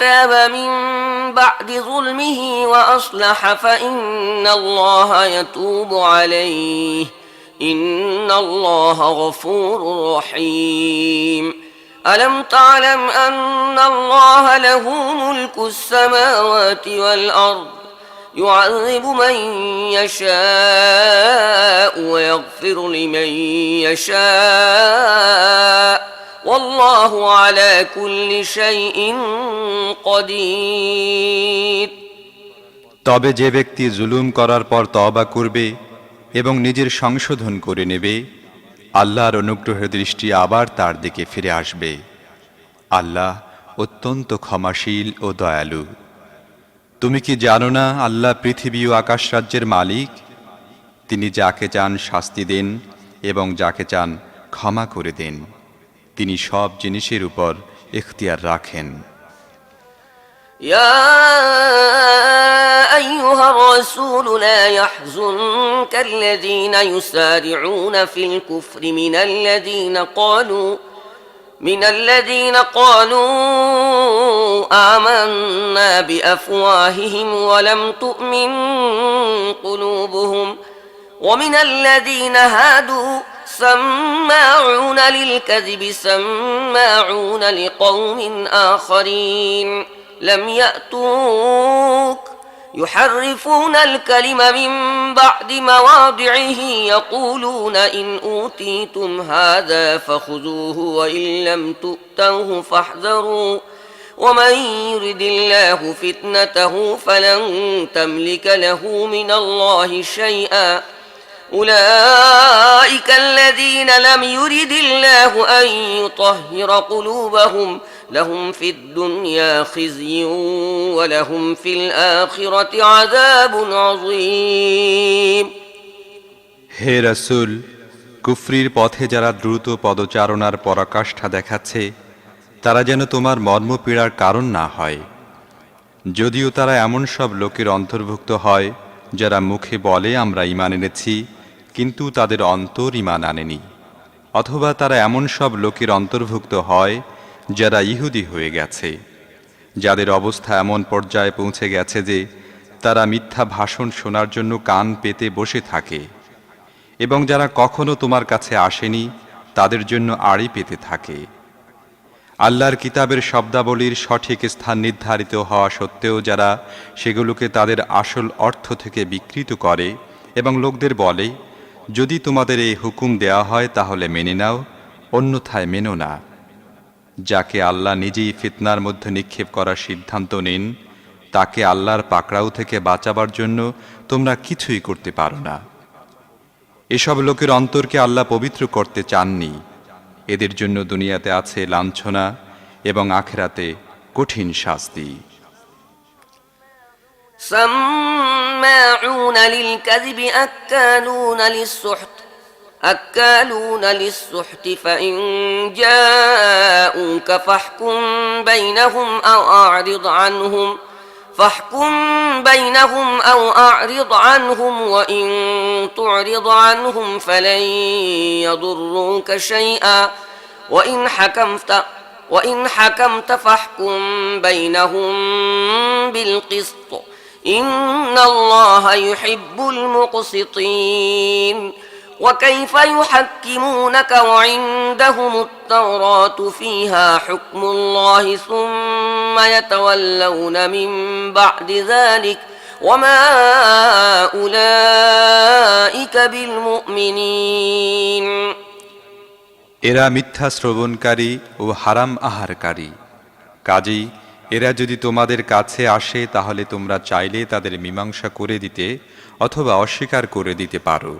تاب من بعد ظلمه وأصلح فإن الله يتوب عليه إن الله غفور رحيم ألم تعلم أن الله له ملك السماوات والأرض يعذب من يشاء ويغفر لمن يشاء والله على كل شيء قدير তবে যে ব্যক্তি জুলুম করার পর তওবা করবে এবং নিজের সংশোধন করে নেবে, আল্লাহর অনুগ্রহের দৃষ্টি আবার তার দিকে ফিরে আসবে। আল্লাহ অত্যন্ত ক্ষমাশীল ও দয়ালু। তুমি কি জানো না আল্লাহ পৃথিবী ও আকাশ রাজ্যের মালিক? তিনি যাকে চান শাস্তি দেন এবং যাকে চান ক্ষমা করে দেন। তিনি সব জিনিসের উপর ইখতিয়ার রাখেন। يا أيها الرسول لا يحزنك الذين يسارعون في الكفر من الذين قالوا آمنا بأفواههم ولم تؤمن قلوبهم ومن الذين هادوا سماعون للكذب سماعون لقوم آخرين لم يأتوك يحرفون الكلم من بعد مواضعه يقولون إن أوتيتم هذا فخذوه وإن لم تؤتوه فاحذروا ومن يرد الله فتنته فلن تملك له من الله شيئا أولئك الذين لم يرد الله أن يطهر قلوبهم لهم في الدنيا خزي ولهم في الآخرة عذاب عظيم হে রাসূল, কুফরির পথে যারা দ্রুত পদচারণার পরাকাষ্ঠা দেখাচ্ছে তারা যেন তোমার মর্মপীড়ার কারণ না হয়। যদিও তারা এমন সব লোকের অন্তর্ভুক্ত হয় যারা মুখে বলে আমরা ঈমান এনেছি, কিন্তু তাদের অন্তর ঈমান আনেনি, অথবা তারা এমন সব লোকের অন্তর্ভুক্ত হয় যারা ইহুদি হয়ে গেছে, যাদের অবস্থা এমন পর্যায়ে পৌঁছে গেছে যে তারা মিথ্যা ভাষণ শোনার জন্য কান পেতে বসে থাকে, এবং যারা কখনো তোমার কাছে আসেনি তাদের জন্য আড়ি পেতে থাকে। আল্লাহর কিতাবের শব্দাবলীর সঠিক স্থান নির্ধারিত হওয়া সত্ত্বেও যারা সেগুলোকে তাদের আসল অর্থ থেকে বিকৃত করে এবং লোকদের বলে, যদি তোমাদের এই হুকুম দেয়া হয় তাহলে মেনে নাও, অন্যথায় মেনো না। যাকে আল্লাহ নিজেই ফিতনার মধ্যে নিক্ষেপ করার সিদ্ধান্ত নেন তাকে আল্লাহর পাকড়াও থেকে বাঁচাবার জন্য তোমরা কিছুই করতে পারো না। এসব লোকের অন্তরকে আল্লাহ পবিত্র করতে চাননি। এদের জন্য দুনিয়াতে আছে লাঞ্ছনা এবং আখিরাতে কঠিন শাস্তি। سماعون للكذب أكالون للسحت فإن جاءوك فاحكم بينهم أو أعرض عنهم وإن تعرض عنهم فلن يضروك شيئا وإن حكمت فاحكم بينهم بالقسط إن الله يحب المقسطين وكيف يحكمونك وعندهم التوراة فيها حكم الله ثم يتولون من بعد ذلك وما أولئك بالمؤمنين এরা মিথ্যা শ্রবণকারী ও হারাম আহারকারী। কাজেই এরা যদি তোমাদের কাছে আসে তাহলে তোমরা চাইলে তাদের মীমাংসা করে দিতে অথবা অস্বীকার করে দিতে পারো।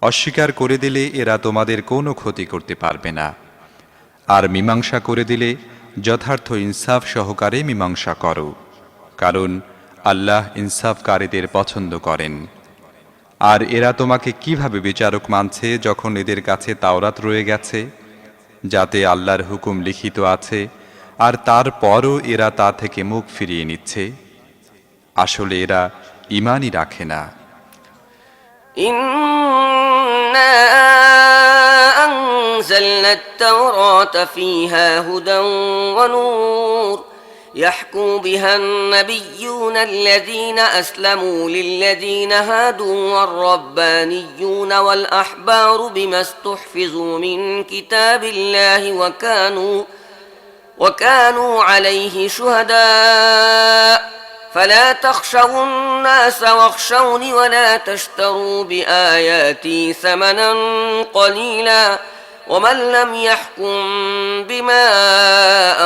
অস্বীকার করে দিলে এরা তোমাদের কোনো ক্ষতি করতে পারবে না, আর মীমাংসা করে দিলে যথার্থ ইনসাফ সহকারে মীমাংসা করো, কারণ আল্লাহ ইনসাফকারীদের পছন্দ করেন। আর এরা তোমাকে কিভাবে বিচারক মানছে যখন এদের কাছে তাওরাত রয়ে গেছে, যাতে আল্লাহর হুকুম লিখিত আছে, আর তারপরও এরা তা থেকে মুখ ফিরিয়ে নিচ্ছে? আসলে এরা ঈমানই রাখে না। إنا أنزلنا التوراة فيها هدى ونور يحكم بها النبيون الذين أسلموا للذين هادوا والربانيون والأحبار بما استحفظوا من كتاب الله وكانوا عليه شهداء فلا تخشوا الناس واخشوني ولا تشتروا بآياتي ثمنا قليلا ومن لم يحكم بما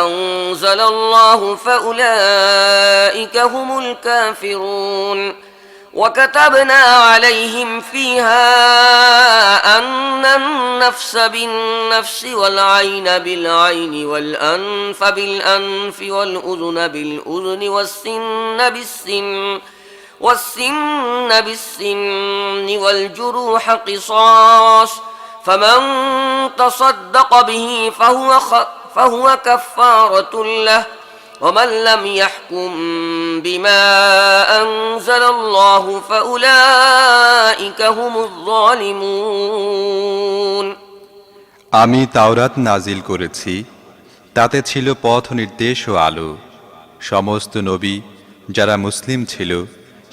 أنزل الله فأولئك هم الكافرون وكتبنا عليهم فيها أن النفس بالنفس والعين بالعين والأنف بالأنف والأذن بالأذن والسن بالسن والجروح قصاص فمن تصدق به فهو كفارة له ومن لم يحكم بما أنزل الله فأولئك هم الظالمون আমি তাওরাত নাজিল করেছি, তাতে ছিল পথ নির্দেশ ও আলো। সমস্ত নবী যারা মুসলিম ছিল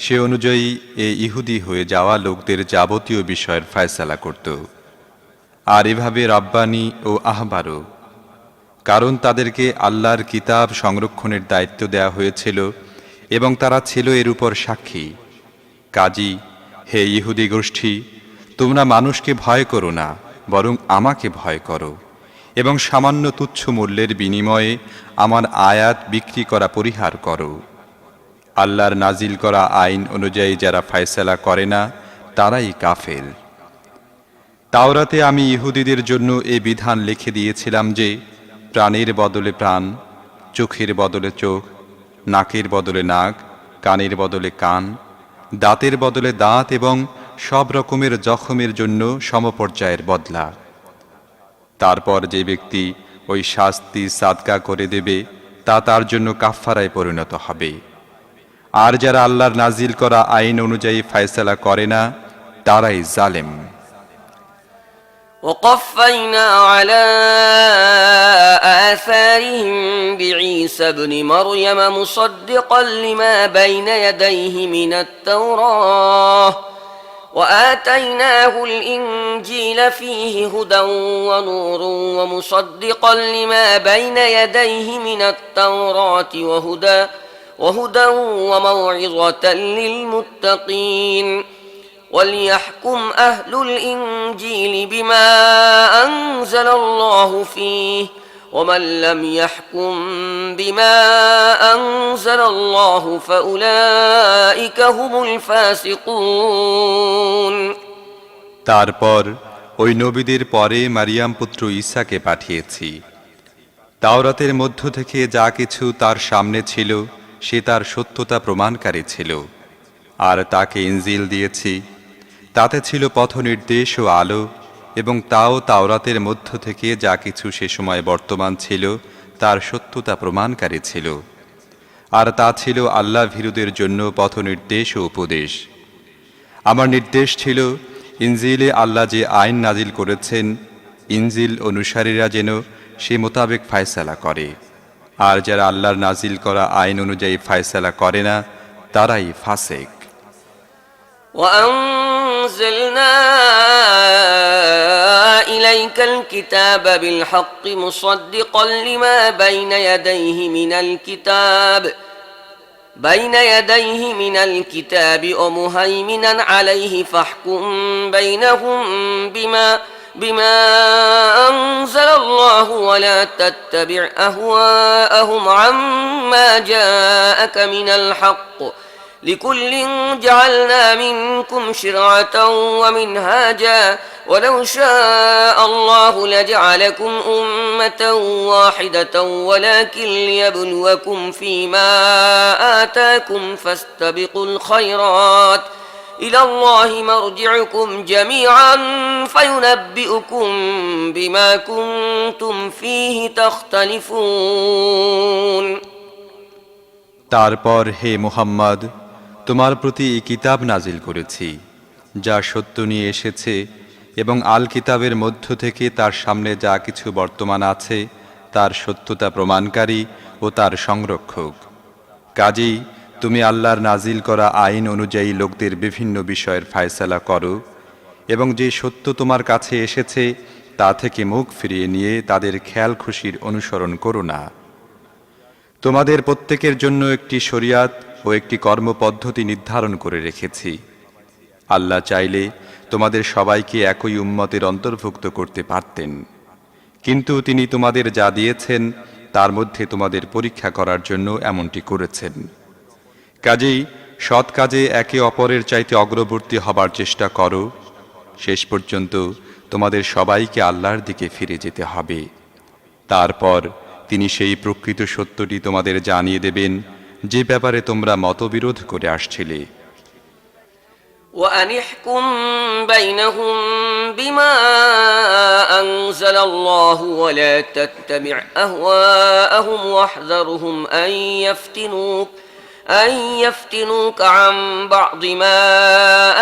সে অনুযায়ী ইহুদি হয়ে যাওয়া লোকদের যাবতীয় বিষয়ের ফয়সালা করত। আর এভাবে রব্বানী ও আহবারও, কারণ তাদেরকে আল্লাহর কিতাব সংরক্ষণের দায়িত্ব দেয়া হয়েছিল এবং তারা ছিল এর উপর সাক্ষী। কাজী, হে ইহুদি গোষ্ঠী, তোমরা মানুষকে ভয় করো না, বরং আমাকে ভয় করো এবং সামান্য তুচ্ছ মূল্যের বিনিময়ে আমার আয়াত বিক্রি করা পরিহার করো। আল্লাহর নাজিল করা আইন অনুযায়ী যারা ফয়সালা করে না তারাই কাফের। তাওরাতে আমি ইহুদিদের জন্য এ বিধান লিখে দিয়েছিলাম যে প্রাণের বদলে প্রাণ, চোখের বদলে চোখ, নাকের বদলে নাক, কানের বদলে কান, দাঁতের বদলে দাঁত এবং সব রকমের জখমের জন্য সমপর্যায়ের বদলা। তারপর যে ব্যক্তি ওই শাস্তি সাদকা করে দেবে তা তার জন্য কাফফারায় পরিণত হবে। আর যারা আল্লাহর নাজিল করা আইন অনুযায়ী ফয়সালা করে না তারাই জালেম। وقفينا على آثارهم بعيسى ابن مريم مصدقا لما بين يديه من التوراة وآتيناه الإنجيل فيه هدى ونور ومصدقا لما بين يديه من التوراة وهدى وموعظة للمتقين وليحكم أهل الإنجيل بما أنزل الله فيه ومن لم يحكم بما أنزل الله فأولئك هم الفاسقون। তারপর ওই নবীদের পরে মারিয়াম পুত্র ঈসাকে পাঠিয়েছি। তাওরাতের মধ্য থেকে যা কিছু তার সামনে ছিল সে তার সত্যতা প্রমাণকারী ছিল। আর তাকে ইনজিল দিয়েছি, তাতে ছিল পথ নির্দেশ ও আলো, এবং তাও তাওরাতের মধ্য থেকে যা কিছু সে সময় বর্তমান ছিল তার সত্যতা প্রমাণকারী ছিল। আর তা ছিল আল্লাহ ভীরুদের জন্য পথ নির্দেশ ও উপদেশ। আমার নির্দেশ ছিল ইনজিলে আল্লাহ যে আইন নাজিল করেছেন ইনজিল অনুসারীরা যেন সে মোতাবেক ফয়সালা করে। আর যারা আল্লাহর নাজিল করা আইন অনুযায়ী ফয়সালা করে না তারাই ফাসিক। وأنزلنا إليك الكتاب بالحق مصدقا لما بين يديه من الكتاب ومهيمنا عليه فاحكم بينهم بما أنزل الله ولا تتبع أهواءهم عما جاءك من الحق لكل جعلنا منكم شرعة ومنهاجا ولو شاء الله لجعلكم أمة واحدة ولكن ليبلوكم فيما آتاكم فاستبقوا الخيرات إلى الله مرجعكم جميعا فينبئكم بما كنتم فيه تختلفون। তারপর হে মুহাম্মদ, তোমার প্রতি এই কিতাব নাজিল করেছি যা সত্য নিয়ে এসেছে এবং আল কিতাবের মধ্য থেকে তার সামনে যা কিছু বর্তমান আছে তার সত্যতা প্রমাণকারী ও তার সংরক্ষক। কাজেই তুমি আল্লাহর নাজিল করা আইন অনুযায়ী লোকদের বিভিন্ন বিষয়ের ফয়সালা করো এবং যে সত্য তোমার কাছে এসেছে তা থেকে মুখ ফিরিয়ে নিয়ে তাদের খেয়াল খুশির অনুসরণ করো না। তোমাদের প্রত্যেকের জন্য একটি শরিয়াত ও একটি কর্মপদ্ধতি নির্ধারণ করে রেখেছি। আল্লাহ চাইলে তোমাদের সবাইকে একই উম্মতের অন্তর্ভুক্ত করতে পারতেন, কিন্তু তিনি তোমাদের যা দিয়েছেন তার মধ্যে তোমাদের পরীক্ষা করার জন্য এমনটি করেছেন। কাজেই সৎ কাজে একে অপরের চাইতে অগ্রবর্তী হবার চেষ্টা করো। শেষ পর্যন্ত তোমাদের সবাইকে আল্লাহর দিকে ফিরে যেতে হবে। তারপর তিনি সেই প্রকৃত সত্যটি তোমাদের জানিয়ে দেবেন যে ব্যাপারে তোমরা মতবিরোধ করে আসছিলে। وأن احكم بينهم بما أنزل الله ولا تتبع أهواءهم واحذرهم أن يفتنوك عن بعض ما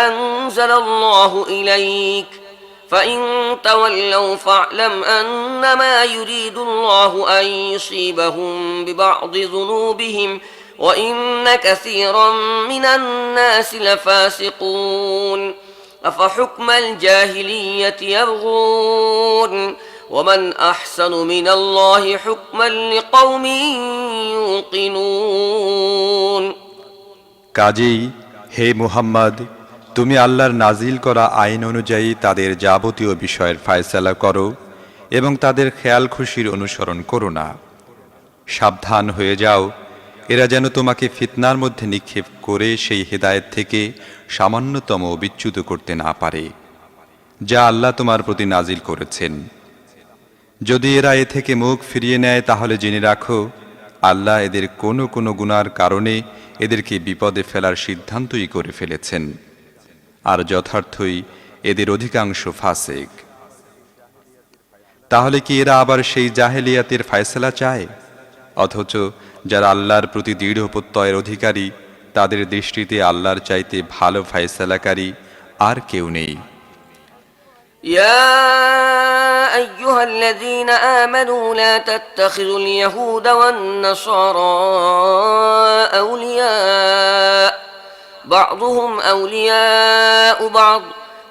أنزل الله إليك فإن تولوا فاعلم أنما يريد الله أن يصيبهم ببعض ذنوبهم وإن كثيرا من الناس لفاسقون أفحكم الجاهلية يبغون ومن أحسن من الله حكما لقوم يوقنون কাজেই হে মুহাম্মদ, তুমি আল্লাহর নাজিল করা আইন অনুযায়ী তাদের যাবতীয় বিষয়ের ফায়সালা করো এবং তাদের খেয়াল খুশির অনুসরণ করো না। সাবধান হয়ে যাও, এরা যেন তোমাকে ফিতনার মধ্যে নিক্ষেপ করে সেই হেদায়েত থেকে সামান্যতম বিচ্যুত করতে না পারে যা আল্লাহ তোমার প্রতি নাজিল করেছেন। যদি এরা এ থেকে মুখ ফিরিয়ে নেয় তাহলে জেনে রাখো, আল্লাহ এদের কোনো কোনো গুনার কারণে এদেরকে বিপদে ফেলার সিদ্ধান্তই করে ফেলেছেন, আর যথার্থই এদের অধিকাংশ ফাসিক। তাহলে কি এরা আবার সেই জাহেলিয়াতের ফায়সালা চায়? অথচ যারা আল্লাহর প্রতি দৃঢ় প্রত্যয়ের অধিকারী, তাদের দৃষ্টিতে আল্লাহর চাইতে ভালো ফায়সালাকারী আর কেউ নেই। يا أيها الذين آمنوا لا تتخذوا اليهود والنصارى أولياء بعضهم أولياء بعض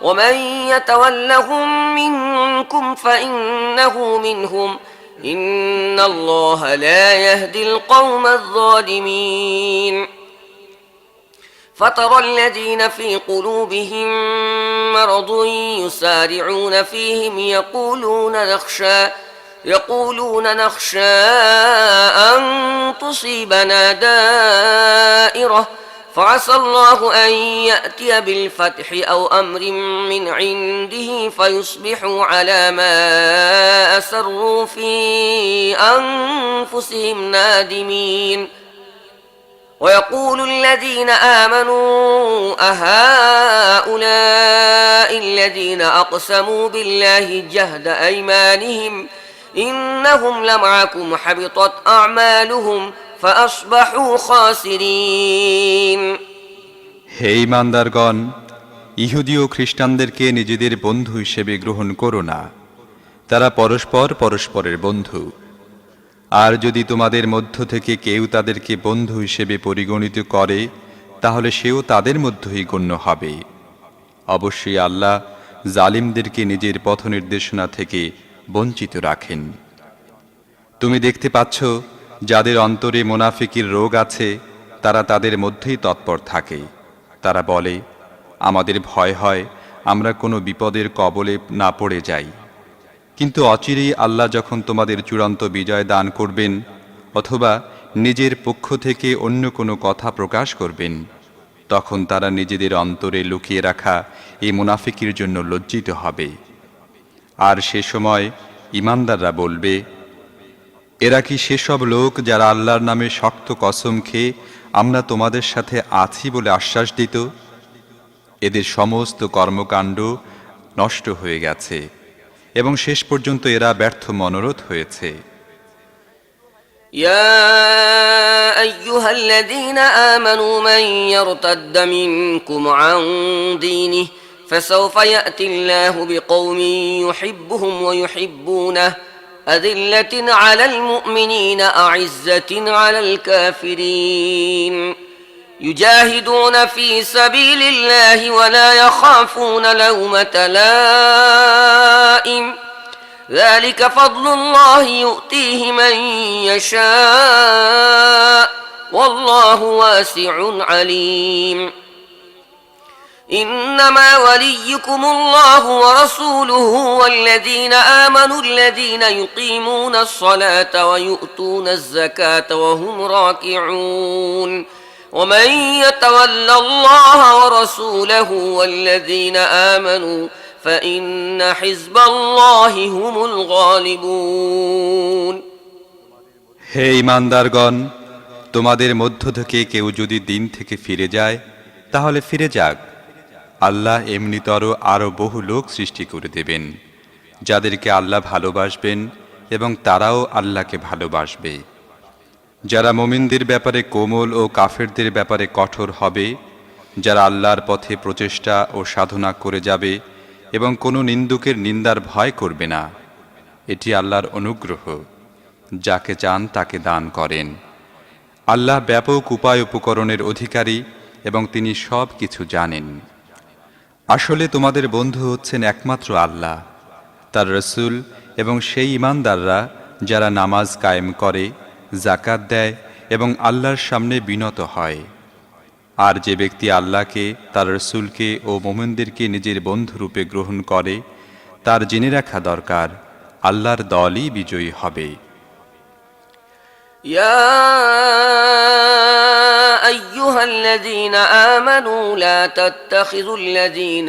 ومن يتولهم منكم فإنه منهم إن الله لا يهدي القوم الظالمين فترى الذين في قلوبهم مرض يسارعون فيهم يقولون نخشى أن تصيبنا دائرة فعسى الله أن يأتي بالفتح أو أمر من عنده فيصبحوا على ما أسروا في أنفسهم نادمين ويقول الذين آمنوا أهؤلاء الذين أقسموا بالله جهد أيمانهم إنهم لمعكم حبطت أعمالهم فأصبحوا خاسرين হে ঈমানদারগণ, ইহুদি ও খ্রিস্টানদেরকে নিজেদের বন্ধু হিসেবে গ্রহণ করো না। তারা পরস্পরের বন্ধু। আর যদি তোমাদের মধ্য থেকে কেউ তাদেরকে বন্ধু হিসেবে পরিগণিত করে তাহলে সেও তাদের মধ্যেই গণ্য হবে। অবশ্যই আল্লাহ জালিমদেরকে নিজের পথ নির্দেশনা থেকে বঞ্চিত রাখেন। তুমি দেখতে পাচ্ছ যাদের অন্তরে মুনাফিকির রোগ আছে, তারা তাদের মধ্যেই তৎপর থাকে। তারা বলে, আমাদের ভয় হয় আমরা কোনো বিপদের কবলে না পড়ে যাই। কিন্তু অচিরেই আল্লাহ যখন তোমাদের চূড়ান্ত বিজয় দান করবেন অথবা নিজের পক্ষ থেকে অন্য কোনো কথা প্রকাশ করবেন, তখন তারা নিজেদের অন্তরে লুকিয়ে রাখা এই মুনাফিকির জন্য লজ্জিত হবে। আর সে সময় ঈমানদাররা বলবে, এরা কি সেসব লোক যারা আল্লাহর নামে শক্ত কসম খেয়ে আমরা তোমাদের সাথে আছি বলে আশ্বাস দিত? এদের সমস্ত কর্মকাণ্ড নষ্ট হয়ে গেছে এবং শেষ পর্যন্ত এরা ব্যর্থ মনোরথ হয়েছে। يا أيها الذين آمنوا من يرتد منكم عن دينه فسوف يأتي الله بقوم يحبهم ويحبونه أذلة على المؤمنين أعزة على الكافرين يجاهدون في سبيل الله ولا يخافون لومة لائم ذلك فضل الله يؤتيه من يشاء والله واسع عليم إنما وليكم الله ورسوله والذين آمنوا الذين يقيمون الصلاة ويؤتون الزكاة وهم راكعون ومن يتول الله ورسوله والذين آمنوا فإن حزب الله هم الغالبون হে ঈমানদারগণ, তোমাদের মধ্য থেকে কেউ যদি দিন থেকে ফিরে যায় তাহলে ফিরে যাক। আল্লাহ এমনিতর আরও বহু লোক সৃষ্টি করে দেবেন যাদেরকে আল্লাহ ভালোবাসবেন এবং তারাও আল্লাহকে ভালোবাসবে। যারা মুমিনদের ব্যাপারে কোমল ও কাফেরদের ব্যাপারে কঠোর হবে, যারা আল্লাহর পথে প্রচেষ্টা ও সাধনা করে যাবে এবং কোনো নিন্দুকের নিন্দার ভয় করবে না, এটি আল্লাহর অনুগ্রহ। যাকে চান তাকে দান করেন। আল্লাহ ব্যাপক উপায় উপকরণের অধিকারী এবং তিনি সব কিছু জানেন। আসলে তোমাদের বন্ধু হচ্ছেন একমাত্র আল্লাহ, তার রসূল এবং সেই ঈমানদাররা যারা নামাজ কায়েম করে, যাকাত দেয় এবং আল্লাহর সামনে বিনত হয়। আর যে ব্যক্তি আল্লাহকে, তার রসূলকে ও মুমিনদেরকে নিজের বন্ধুরূপে গ্রহণ করে, তার জেনে রাখা দরকার আল্লাহর দলই বিজয়ী হবে। يا أيها الذين آمنوا لا تتخذوا الذين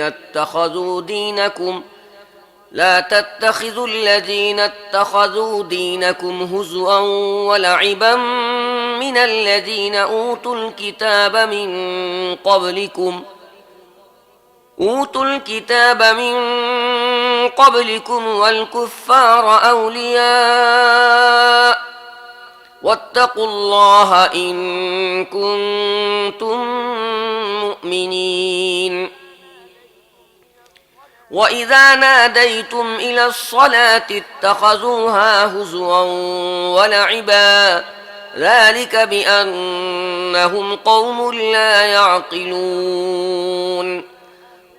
اتخذوا دينكم هزوا ولعبا من الذين أوتوا الكتاب من قبلكم والكفار أولياء واتقوا الله إن كنتم مؤمنين وإذا ناديتم إلى الصلاة اتخذوها هزوا ولعبا ذلك بأنهم قوم لا يعقلون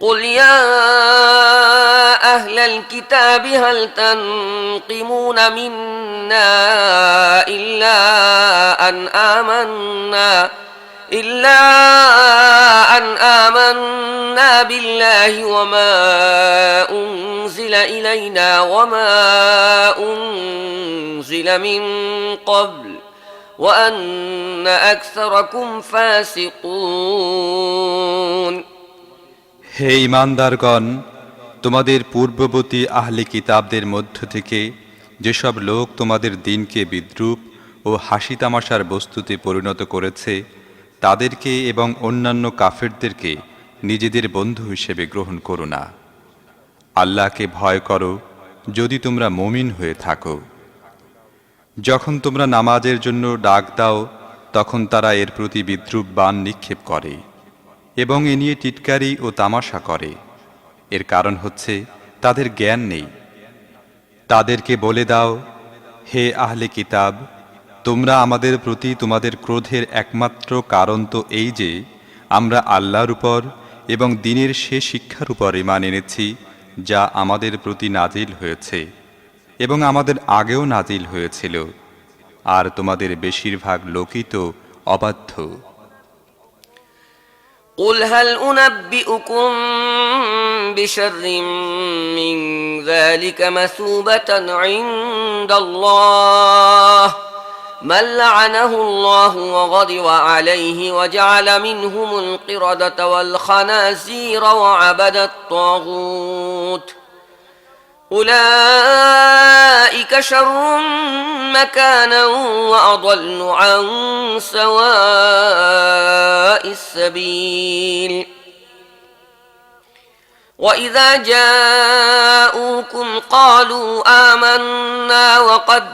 قل يا أهل الكتاب هل تنقمون منا إلا أن آمنا بالله وما أنزل إلينا وما أنزل من قبل وأن أكثركم فاسقون হে ঈমানদারগণ, তোমাদের পূর্ববর্তী আহলে কিতাবদের মধ্য থেকে যেসব লোক তোমাদের দ্বীনকে বিদ্রূপ ও হাসি তামাশার বস্তুতে পরিণত করেছে, তাদেরকে এবং অন্যান্য কাফেরদেরকে নিজেদের বন্ধু হিসেবে গ্রহণ করো না। আল্লাহকে ভয় করো যদি তোমরা মুমিন হয়ে থাকো। যখন তোমরা নামাজের জন্য ডাক দাও, তখন তারা এর প্রতি বিদ্রূপ বাণ নিক্ষেপ করে এবং এ নিয়ে টিটকারি ও তামাশা করে। এর কারণ হচ্ছে তাদের জ্ঞান নেই। তাদেরকে বলে দাও, হে আহলে কিতাব, তোমরা আমাদের প্রতি তোমাদের ক্রোধের একমাত্র কারণ তো এই যে আমরা আল্লাহর উপর এবং দ্বীনের সে শিক্ষার উপর ঈমান এনেছি যা আমাদের প্রতি নাজিল হয়েছে এবং আমাদের আগেও নাজিল হয়েছিল, আর তোমাদের বেশিরভাগ লোকই তো অবাধ্য। قل هل أنبئكم بشر من ذلك مثوبة عند الله من لعنه الله وغضب عليه وجعل منهم القردة والخنازير وعبد الطاغوت أولئك شر مكانا وأضل عن سواء السبيل وإذا جاءوكم قالوا آمنا وقد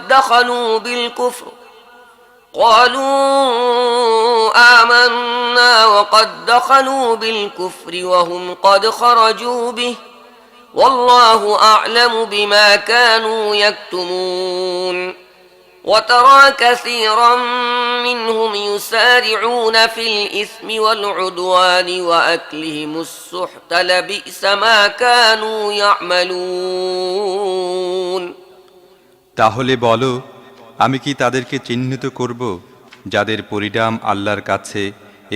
دخلوا بالكفر وهم قد خرجوا به والله أعلم بما كانوا يكتمون وترى كثيرا منهم يسارعون في الإثم والعدوان وأكلهم السحت لبئس ما كانوا يعملون তাহলে বলো, আমি কি তাদেরকে চিহ্নিত করব যাদের পরিণাম আল্লাহর কাছে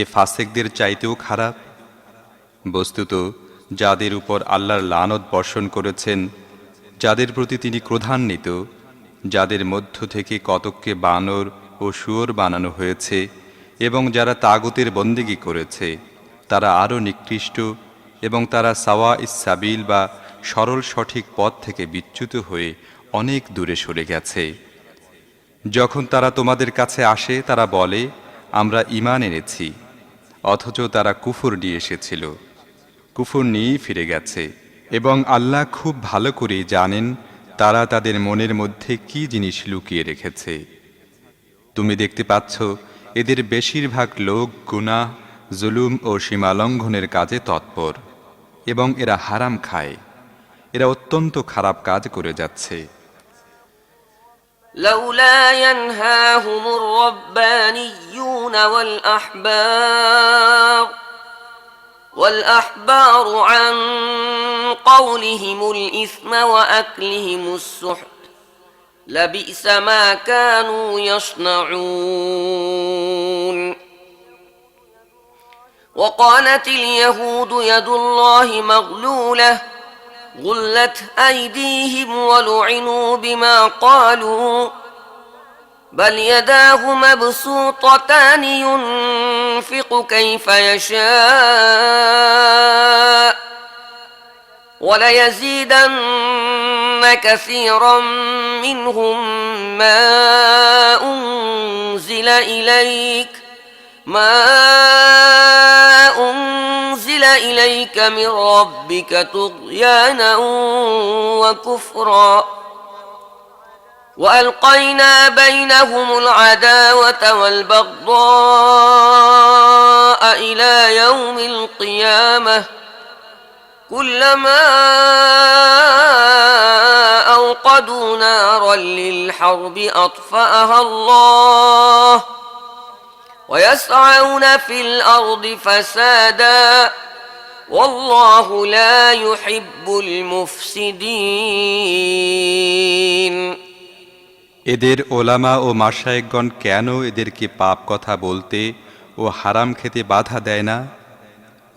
এ ফাসেকদের চাইতেও খারাপ? বস্তুত যাদের উপর আল্লাহর লানত বর্ষণ করেছেন, যাদের প্রতি তিনি ক্রোধান্বিত, যাদের মধ্য থেকে কতককে বানর ও শুয়োর বানানো হয়েছে এবং যারা তাগুতের বন্দেগী করেছে, তারা আরও নিকৃষ্ট এবং তারা সাওয়া ইস-সাবিল বা সরল সঠিক পথ থেকে বিচ্যুত হয়ে অনেক দূরে সরে গেছে। যখন তারা তোমাদের কাছে আসে তারা বলে, আমরা ঈমান এনেছি, অথচ তারা কুফর নিয়ে এসেছিল। কুফর নিয়েই ফিরে গেছে এবং আল্লাহ খুব ভালো করেই জানেন তারা তাদের মনের মধ্যে কি জিনিস লুকিয়ে রেখেছে। তুমি দেখতে পাচ্ছ এদের বেশিরভাগ লোক গুনাহ, জুলুম ও সীমালঙ্ঘনের কাজে তৎপর এবং এরা হারাম খায়। এরা অত্যন্ত খারাপ কাজ করে যাচ্ছে। لولا ينهاهم الربانيون والأحبار عن قولهم الإثم وأكلهم السحت لبئس ما كانوا يصنعون وقالت اليهود يد الله مغلولة غلت أيديهم ولعنوا بما قالوا بل يداه مبسوطتان ينفق كيف يشاء وليزيدن كثيرا منهم ما أنزل إليك من ربك طغيانا وكفرا وألقينا بينهم العداوة والبغضاء إلى يوم القيامة كلما أوقدوا نارا للحرب أطفأها الله ويسعون في الأرض فسادا والله لا يحب المفسدين এদের ওলামা ও মাশায়েখগণ কেন এদেরকে পাপ কথা বলতে ও হারাম খেতে বাধা দেয় না?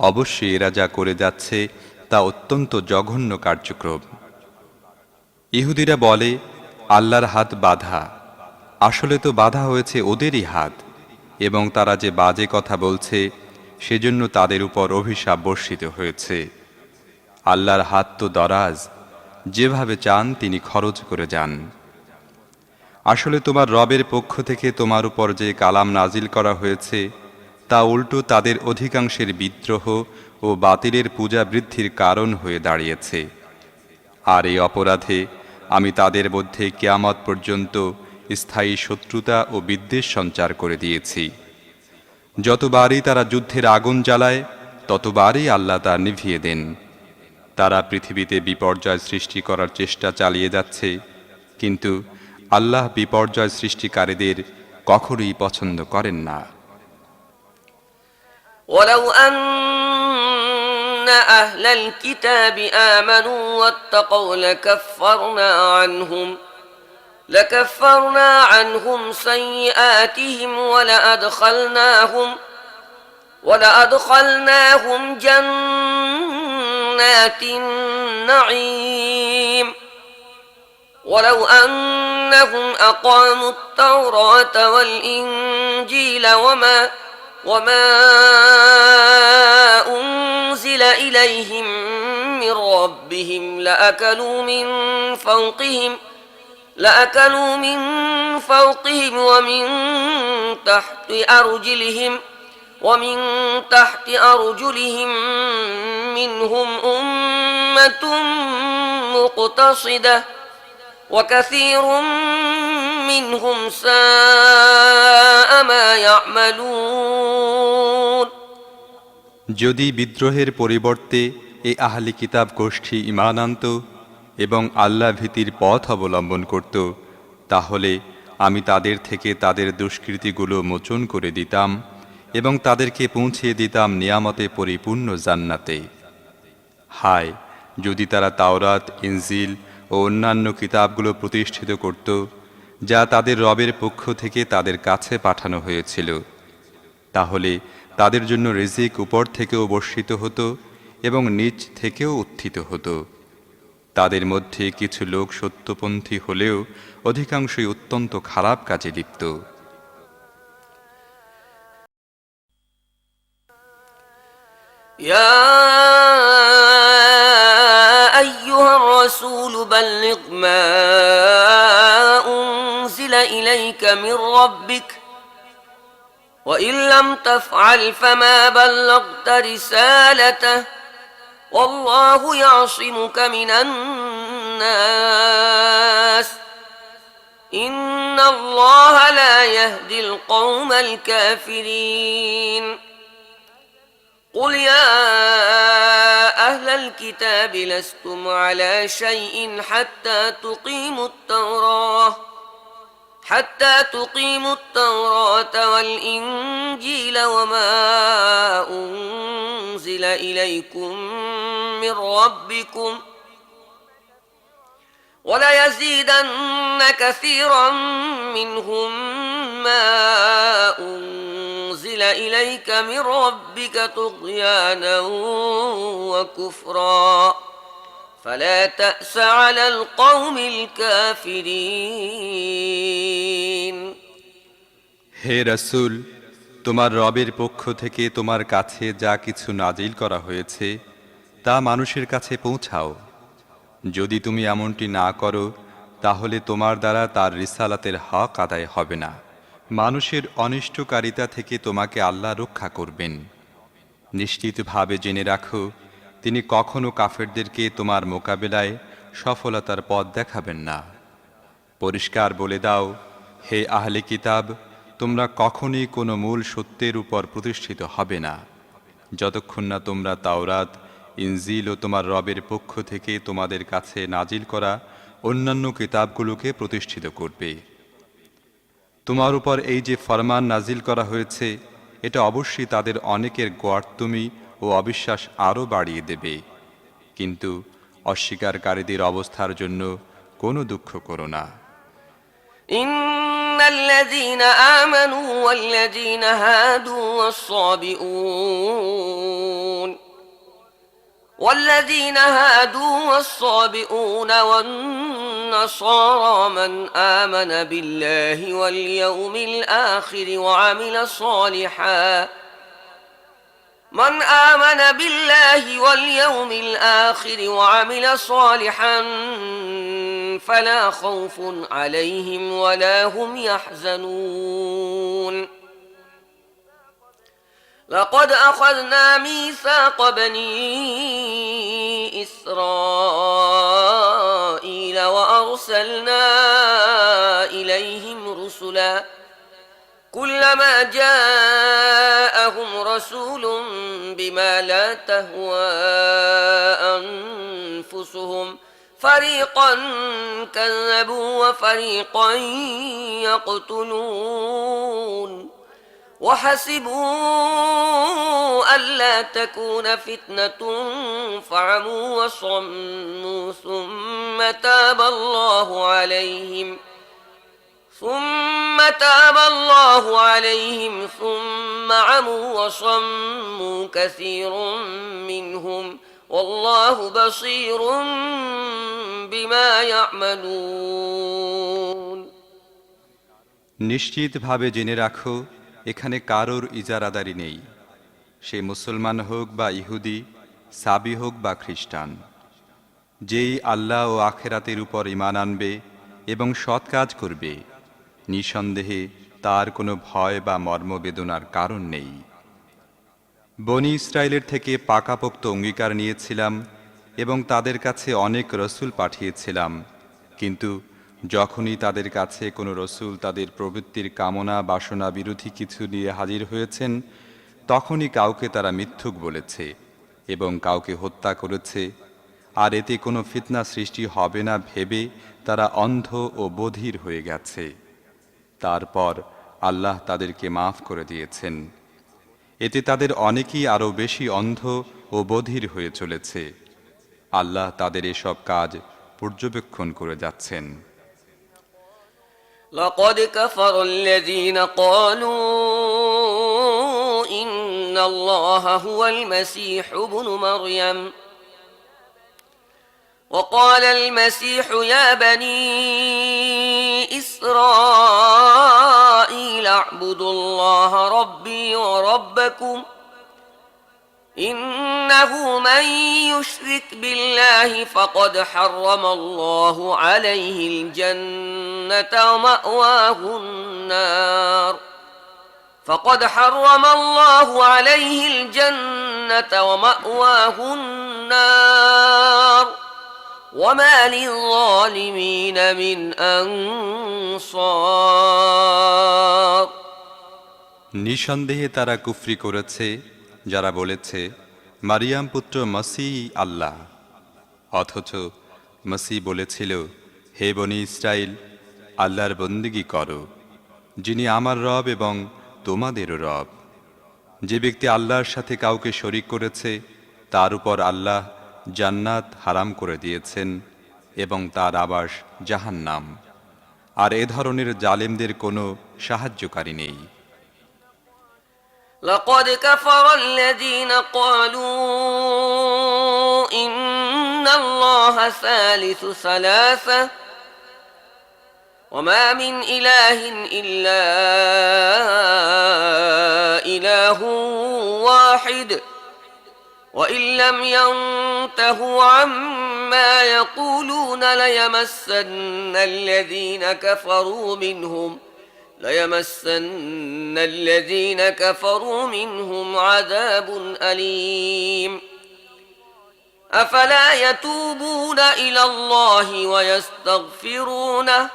অবশ্যই এরা যা করে যাচ্ছে তা অত্যন্ত জঘন্য কার্যক্রম। ইহুদিরা বলে আল্লাহর হাত বাঁধা, আসলে তো বাঁধা হয়েছে ওদেরই হাত, এবং তারা যে বাজে কথা বলছে সেজন্য তাদের উপর অভিশাপ বর্ষিত হয়েছে। আল্লাহর হাত তো দরাজ, যেভাবে চান তিনি খরচ করে যান। আসলে তোমার রবের পক্ষ থেকে তোমার উপর যে কালাম নাজিল করা হয়েছে তা উল্টো তাদের অধিকাংশের বিদ্রোহ ও বাতিলের পূজা বৃদ্ধির কারণ হয়ে দাঁড়িয়েছে। আর এই অপরাধে আমি তাদের মধ্যে কিয়ামত পর্যন্ত স্থায়ী শত্রুতা ও বিদ্বেষ সঞ্চার করে দিয়েছি। যতবারই তারা যুদ্ধের আগুন জ্বালায় ততবারই আল্লাহ তা নিভিয়ে দেন। তারা পৃথিবীতে বিপর্যয় সৃষ্টি করার চেষ্টা চালিয়ে যাচ্ছে, কিন্তু আল্লাহ বিপর্যয় সৃষ্টিকারীদের কখনোই পছন্দ করেন না। ولو أن أهل الكتاب آمنوا واتقوا لكفرنا عنهم سيئاتهم ولأدخلناهم جنات النعيم ولو أنهم أقاموا التوراة والإنجيل وما أنزل إليهم من ربهم لأكلوا من فوقهم ومن تحت أرجلهم منهم أمة مقتصدة وكثير منهم ساء ما يعملون যদি বিদ্রোহের পরিবর্তে এই আহলি কিতাব গোষ্ঠী ঈমান আনত এবং আল্লাহ ভীতির পথ অবলম্বন করত, তাহলে আমি তাদের থেকে তাদের দুষ্কৃতিগুলো মোচন করে দিতাম এবং তাদেরকে পৌঁছিয়ে দিতাম নিয়ামতে পরিপূর্ণ জান্নাতে। হায়, যদি তারা তাওরাত, ইনজিল ও অন্যান্য কিতাবগুলো প্রতিষ্ঠিত করত যা তাদের রবের পক্ষ থেকে তাদের কাছে পাঠানো হয়েছিল, তাহলে তাদের জন্য রিজিক উপর থেকেও বর্ষিত হতো এবং নিচ থেকেও উত্থিত হতো। তাদের মধ্যে কিছু লোক সত্যপন্থী হলেও অধিকাংশই অত্যন্ত খারাপ কাজে লিপ্ত। يا أيها الرسول بلغ ما أنزل إليك من ربك وإن لم تفعل فما بلغت رسالته والله يعصمك من الناس إن الله لا يهدي القوم الكافرين قل يا أهل الكتاب لستم على شيء حتى تقيموا حتى تقيموا التوراة والإنجيل وما أنزل إليكم من ربكم وليزيدن كثيرا منهم ما أنزل إليك من ربك طغيانا وكفرا فلا تأس على القوم الكافرين হে রাসূল, তোমার রবের পক্ষ থেকে তোমার কাছে যা কিছু নাজিল করা হয়েছে তা মানুষের কাছে পৌঁছাও। যদি তুমি এমনটি না করো তাহলে তোমার দ্বারা তার রিসালাতের হক আদায় হবে না। মানুষের অনিষ্টকারিতা থেকে তোমাকে আল্লাহ রক্ষা করবেন। নিশ্চিতভাবে জেনে রাখো, তিনি কখনো কাফেরদেরকে তোমার মোকাবেলায় সফলতার পথ দেখাবেন না। পরিষ্কার বলে দাও, হে আহলে কিতাব, তোমরা কখনই কোনো মূল সত্যের উপর প্রতিষ্ঠিত হবে না যতক্ষণ না তোমরা তাওরাত, ইনজিল ও তোমার রবের পক্ষ থেকে তোমাদের কাছে নাজিল করা অন্যান্য কিতাবগুলোকে প্রতিষ্ঠিত করবে। তোমার উপর এই যে ফরমান নাজিল করা হয়েছে, এটা অবশ্যই তাদের অনেকের গোয়ার্তুমি ও অবিশ্বাস আরও বাড়িয়ে দেবে। কিন্তু অস্বীকারীদের অবস্থার জন্য কোনো দুঃখ করো না। إن الذين آمنوا والذين هادوا والصابئون والنصارى من آمن بالله واليوم الآخر وعمل صالحا فلا خوف عليهم ولا هم يحزنون لقد أخذنا ميثاق بني إسرائيل وأرسلنا إليهم رسلا كلما جاءهم رسول بما لا تهوى أنفسهم فريقا كذبوا وفريقا يقتلون وحسبوا ألا تكون فتنة فعموا وصموا ثم تاب الله عليهم ثم عموا وصموا كثير منهم والله بصير بما يعملون নিশ্চিতভাবে জেনে রাখো, এখানে কারোর ইজারাদারি নেই। সে মুসলমান হোক বা ইহুদি, সাবি হোক বা খ্রিস্টান। যেই আল্লাহ ও আখেরাতের উপর ঈমান আনবে এবং সৎ কাজ করবে, নিঃসন্দেহে তার কোনো ভয় বা মর্মবেদনার কারণ নেই। বনি ইসরায়েলের থেকে পাকাপোক্ত অঙ্গীকার নিয়েছিলাম এবং তাদের কাছে অনেক রসুল পাঠিয়েছিলাম, কিন্তু যখনই তাদের কাছে কোনো রসুল তাদের প্রবৃত্তির কামনা বাসনা বিরোধী কিছু নিয়ে হাজির হয়েছেন, তখনই কাউকে তারা মিথ্যুক বলেছে এবং কাউকে হত্যা করেছে। আর এতে কোনো ফিতনা সৃষ্টি হবে না ভেবে তারা অন্ধ ও বধির হয়ে গেছে। তারপর আল্লাহ তাদেরকে মাফ করে দিয়েছেন। এতে তাদের অনেকেই আরও বেশি অন্ধ ও বধির হয়ে চলেছে। আল্লাহ তাদের এসব কাজ পর্যবেক্ষণ করে যাচ্ছেন। لقد كفر الذين قالوا إن الله هو المسيح ابن مريم وقال المسيح يا بني إسرائيل اعبدوا الله ربي وربكم إنه من يشرك بالله فقد حرم الله عليه الجنة ومأواه النار وما للظالمين من أنصار নিঃসন্দেহে তারা কুফরি করেছে যারা বলেছে মারিয়াম পুত্র মসিহ আল্লাহ, অথচ মসিহ বলেছিল, হে বনি ইসরাইল, আল্লাহর বন্দেগী করো, যিনি আমার রব এবং তোমাদেরও রব। যে ব্যক্তি আল্লাহর সাথে কাউকে শরিক করেছে তার উপর আল্লাহ জান্নাত হারাম করে দিয়েছেন এবং তার আবাস জাহান্নাম। আর এ ধরনের জালেমদের কোনো সাহায্যকারী নেই। لقد كفر الذين قالوا إن الله ثالث ثلاثة وما من إله إلا إله واحد وإن لم ينتهوا عما يقولون ليمسن الذين كفروا منهم عذاب أليم أفلا يتوبون إلى الله ويستغفرونه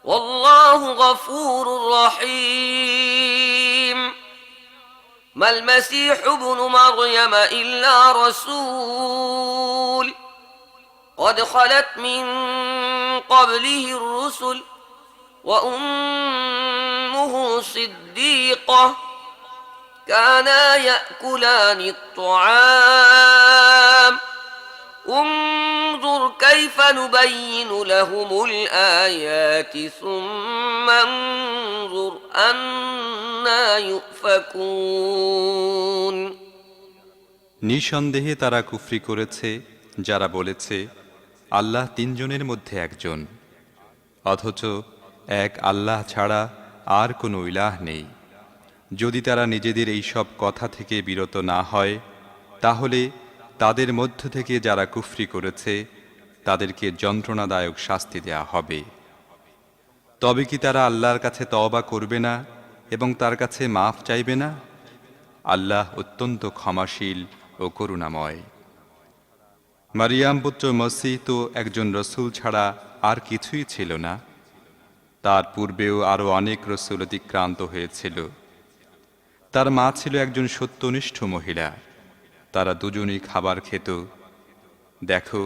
والله غفور رحيم ما المسيح ابن مريم إلا رسول قد خلت من قبله الرسل وأمه صديقة كانا يأكلان الطعام انظر كيف نبين لهم الآيات ثم انظر أنا يؤفكون নিঃসন্দেহে তারা কুফরি করেছে যারা বলেছে আল্লাহ তিনজনের মধ্যে একজন, অথচ এক আল্লাহ ছাড়া আর কোনো ইলাহ নেই। যদি তারা নিজেদের এই সব কথা থেকে বিরত না হয় তাহলে তাদের মধ্য থেকে যারা কুফরি করেছে তাদেরকে যন্ত্রণাদায়ক শাস্তি দেয়া হবে। তবে কি তারা আল্লাহর কাছে তওবা করবে না এবং তার কাছে মাফ চাইবে না? আল্লাহ অত্যন্ত ক্ষমাশীল ও করুণাময়। মারিয়াম পুত্র মসীহ তো একজন রসূল ছাড়া আর কিছুই ছিল না। তার পূর্বেও আরও অনেক রসূল অতিক্রান্ত হয়েছিল। তার মা ছিল একজন সত্যনিষ্ঠ মহিলা। তারা দুজনই খাবার খেত। দেখো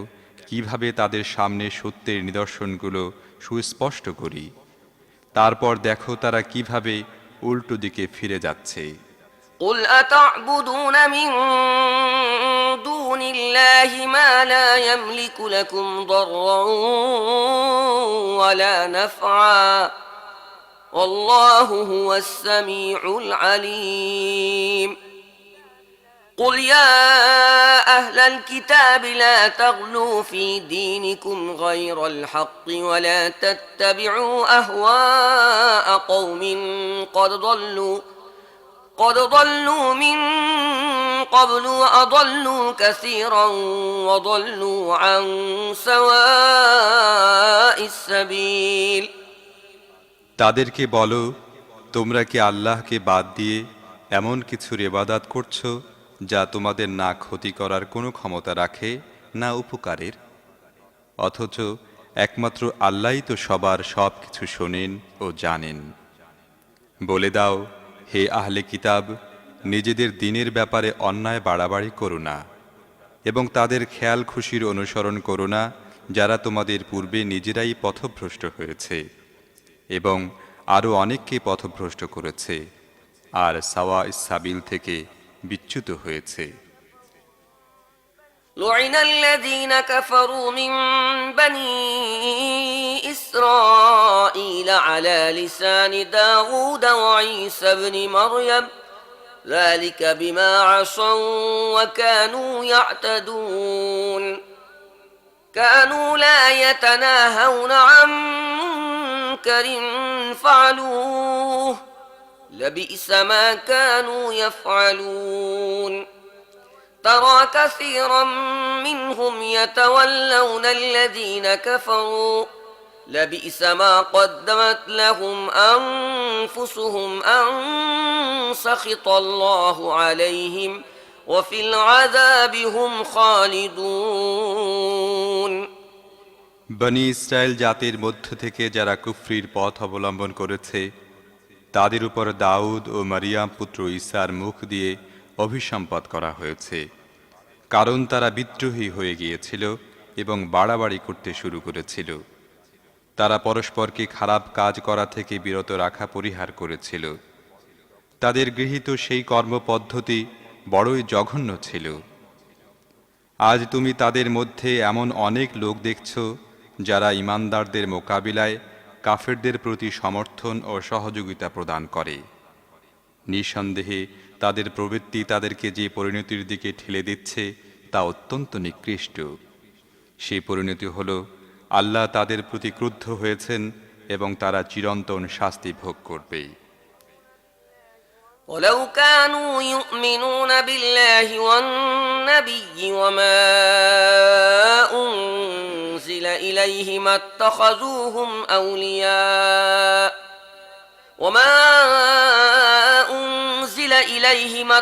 কিভাবে তাদের সামনে সত্যের নিদর্শনগুলো সুস্পষ্ট করি, তারপর দেখো তারা কিভাবে উল্টো দিকে ফিরে যাচ্ছে। قل أتعبدون من دون الله ما لا يملك لكم ضرا ولا نفعا والله هو السميع العليم قل يا أهل الكتاب لا تغلوا في دينكم غير الحق ولا تتبعوا أهواء قوم قد ضلوا من قبل وأضلوا كثيرا وضلوا عن سواء السبيل তাদেরকে বলো, তোমরা কি আল্লাহকে বাদ দিয়ে এমন কিছুর ইবাদত করছো যা তোমাদের না ক্ষতি করার কোনো ক্ষমতা রাখে না উপকারের? অথচ একমাত্র আল্লাহই তো সবার সব কিছু শোনেন ও জানেন। বলে দাও, হে আহলে কিতাব, নিজেদের দ্বীনের ব্যাপারে অন্যায় বাড়াবাড়ি করো না এবং তাদের খেয়াল খুশির অনুসরণ করো না যারা তোমাদের পূর্বে নিজেরাই পথভ্রষ্ট হয়েছে এবং আরও অনেককে পথভ্রষ্ট করেছে আর সাওয়া ইস-সাবিল থেকে বিচ্যুত হয়েছে। لعن الذين كفروا من بني إسرائيل على لسان داود وعيسى بن مريم ذلك بما عصوا وكانوا يعتدون كانوا لا يتناهون عن منكر فعلوه لبئس ما كانوا يفعلون ترى كثيرا منهم يتولون الذين كفروا لبئس ما قدمت لهم أنفسهم أن سخط الله عليهم وفي العذاب هم خالدون বনি ইসরায়েল জাতির মধ্য থেকে যারা কুফরির পথ অবলম্বন করেছে তাদের উপর দাউদ ও মারিয়াম পুত্র ঈসার মুখ দিয়ে অভিসম্পাত করা হয়েছে, কারণ তারা বিদ্রোহী হয়ে গিয়েছিল এবং বাড়াবাড়ি করতে শুরু করেছিল। তারা পরস্পরকে খারাপ কাজ করা থেকে বিরত রাখা পরিহার করেছিল। তাদের গৃহীত সেই কর্মপদ্ধতি বড়ই জঘন্য ছিল। আজ তুমি তাদের মধ্যে এমন অনেক লোক দেখছ যারা ঈমানদারদের মোকাবিলায় কাফেরদের প্রতি সমর্থন ও সহযোগিতা প্রদান করে। নিঃসন্দেহে তাদের প্রবৃত্তি তাদেরকে যে পরিণতির দিকে ঠেলে দিচ্ছে তা অত্যন্ত নিকৃষ্ট। সেই পরিণতি হল আল্লাহ তাদের প্রতি ক্রুদ্ধ হয়েছেন এবং তারা চিরন্তন শাস্তি ভোগ করবে। ولو كانوا يؤمنون بالله والنبي وما أنزل إليه ما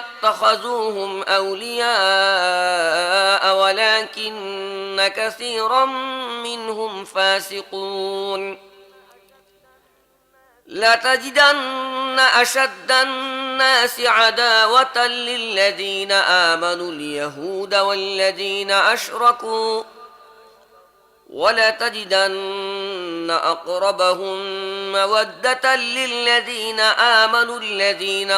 اتخذوهم أولياء ولكن كثيرا منهم فاسقون لتجدن أشد الناس عداوة للذين آمنوا اليهود والذين أشركوا ولتجدن أقربهم مودة للذين آمنوا الذين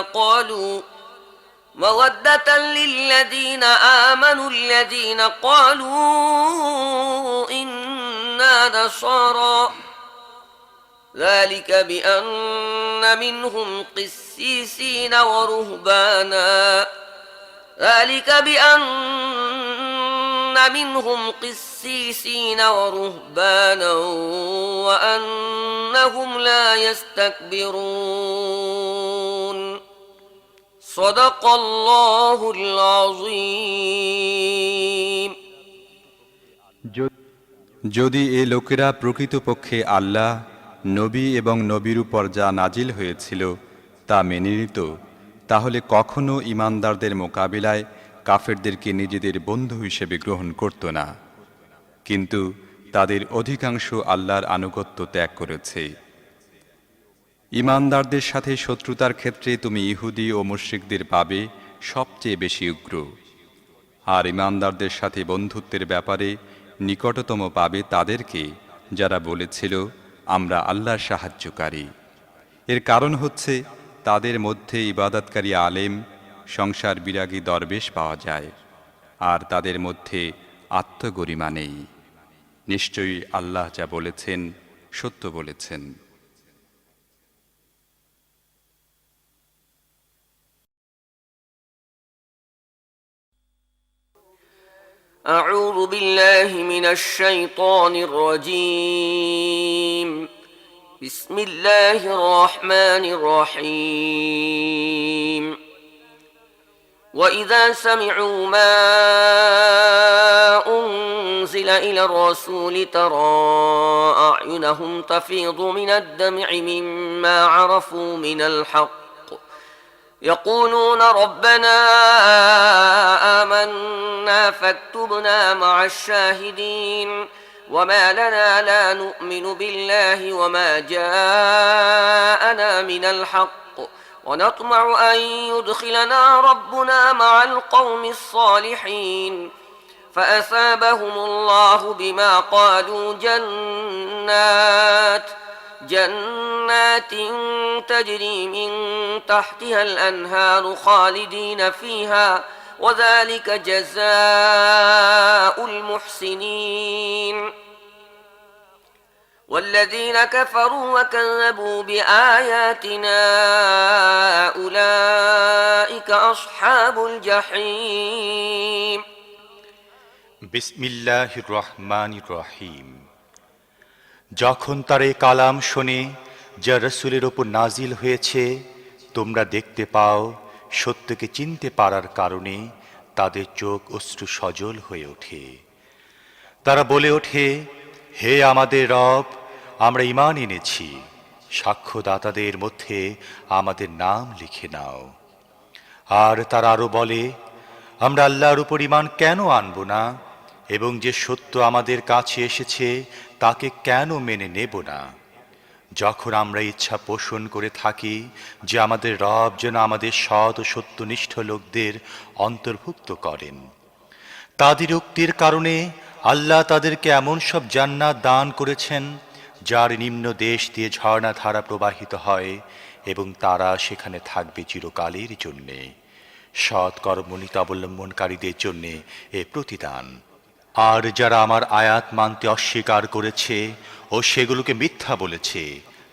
قالوا إنا نصارى ذلك بأن منهم قسيسين ورهبانا وأنهم لا يستكبرون صدق الله العظيم যদি এ লোকেরা প্রকৃতপক্ষে আল্লাহ, নবী এবং নবীর উপর যা নাজিল হয়েছিল তা মেনে নিত, তাহলে কখনো ঈমানদারদের মোকাবিলায় কাফেরদেরকে নিজেদের বন্ধু হিসেবে গ্রহণ করত না। কিন্তু তাদের অধিকাংশ আল্লাহর আনুগত্য ত্যাগ করেছে। ঈমানদারদের সাথে শত্রুতার ক্ষেত্রে তুমি ইহুদি ও মুশরিকদের পাবে সবচেয়ে বেশি উগ্র, আর ঈমানদারদের সাথে বন্ধুত্বের ব্যাপারে নিকটতম পাবে তাদেরকে যারা বলেছিল আমরা আল্লাহর সাহায্যকারী। এর কারণ হচ্ছে তাদের মধ্যে ইবাদতকারী আলেম, সংসার বিরাগী দরবেশ পাওয়া যায়, আর তাদের মধ্যে আত্মগরিমা নেই। নিশ্চয়ই আল্লাহ যা বলেছেন সত্য বলেছেন। أعوذ بالله من الشيطان الرجيم بسم الله الرحمن الرحيم وإذا سمعوا ما أنزل إلى الرسول ترى أعينهم تفيض من الدمع مما عرفوا من الحق يقولون ربنا آمنا فاكتبنا مع الشاهدين وما لنا لا نؤمن بالله وما جاءنا من الحق ونطمع أن يدخلنا ربنا مع القوم الصالحين فأثابهم الله بما قالوا جنات تجري من تحتها الأنهار خالدين فيها وذلك جزاء المحسنين والذين كفروا وكذبوا بآياتنا أولئك أصحاب الجحيم বিসমিল্লাহির রহমানির রহিম। যখন তারা এই কালাম শোনে যা রাসূলের উপর নাজিল হয়েছে, তোমরা দেখতে পাও সত্যকে চিনতে পারার কারণে তাদের চোখ অশ্রু সজল হয়ে ওঠে। তারা বলে ওঠে, হে আমাদের রব, আমরা ঈমান এনেছি, সাক্ষ্যদাতাদের মধ্যে আমাদের নাম লিখে নাও। আর তারা আরো বলে, আমরা আল্লাহর উপর ঈমান কেন আনব না, এবং যে সত্য আমাদের কাছে এসেছে তাকে কেন মেনে নেব না। যখন আমরা ইচ্ছা পোষণ করে থাকি যে আমাদের রব যেন আমাদের সৎ ও সত্যনিষ্ঠ লোকদের অন্তর্ভুক্ত করেন, তাদের উক্তির কারণে আল্লাহ তাদেরকে এমন সব জান্নাত দান করেছেন যার নিম্ন দেশ দিয়ে ঝর্ণা ধারা প্রবাহিত হয় এবং তারা সেখানে থাকবে চিরকালের জন্যে। সৎ কর্মনীতি অবলম্বনকারীদের জন্যে এ প্রতিদান। আর যারা আমার আয়াত মানতে অস্বীকার করেছে ও সেগুলোকে মিথ্যা বলেছে,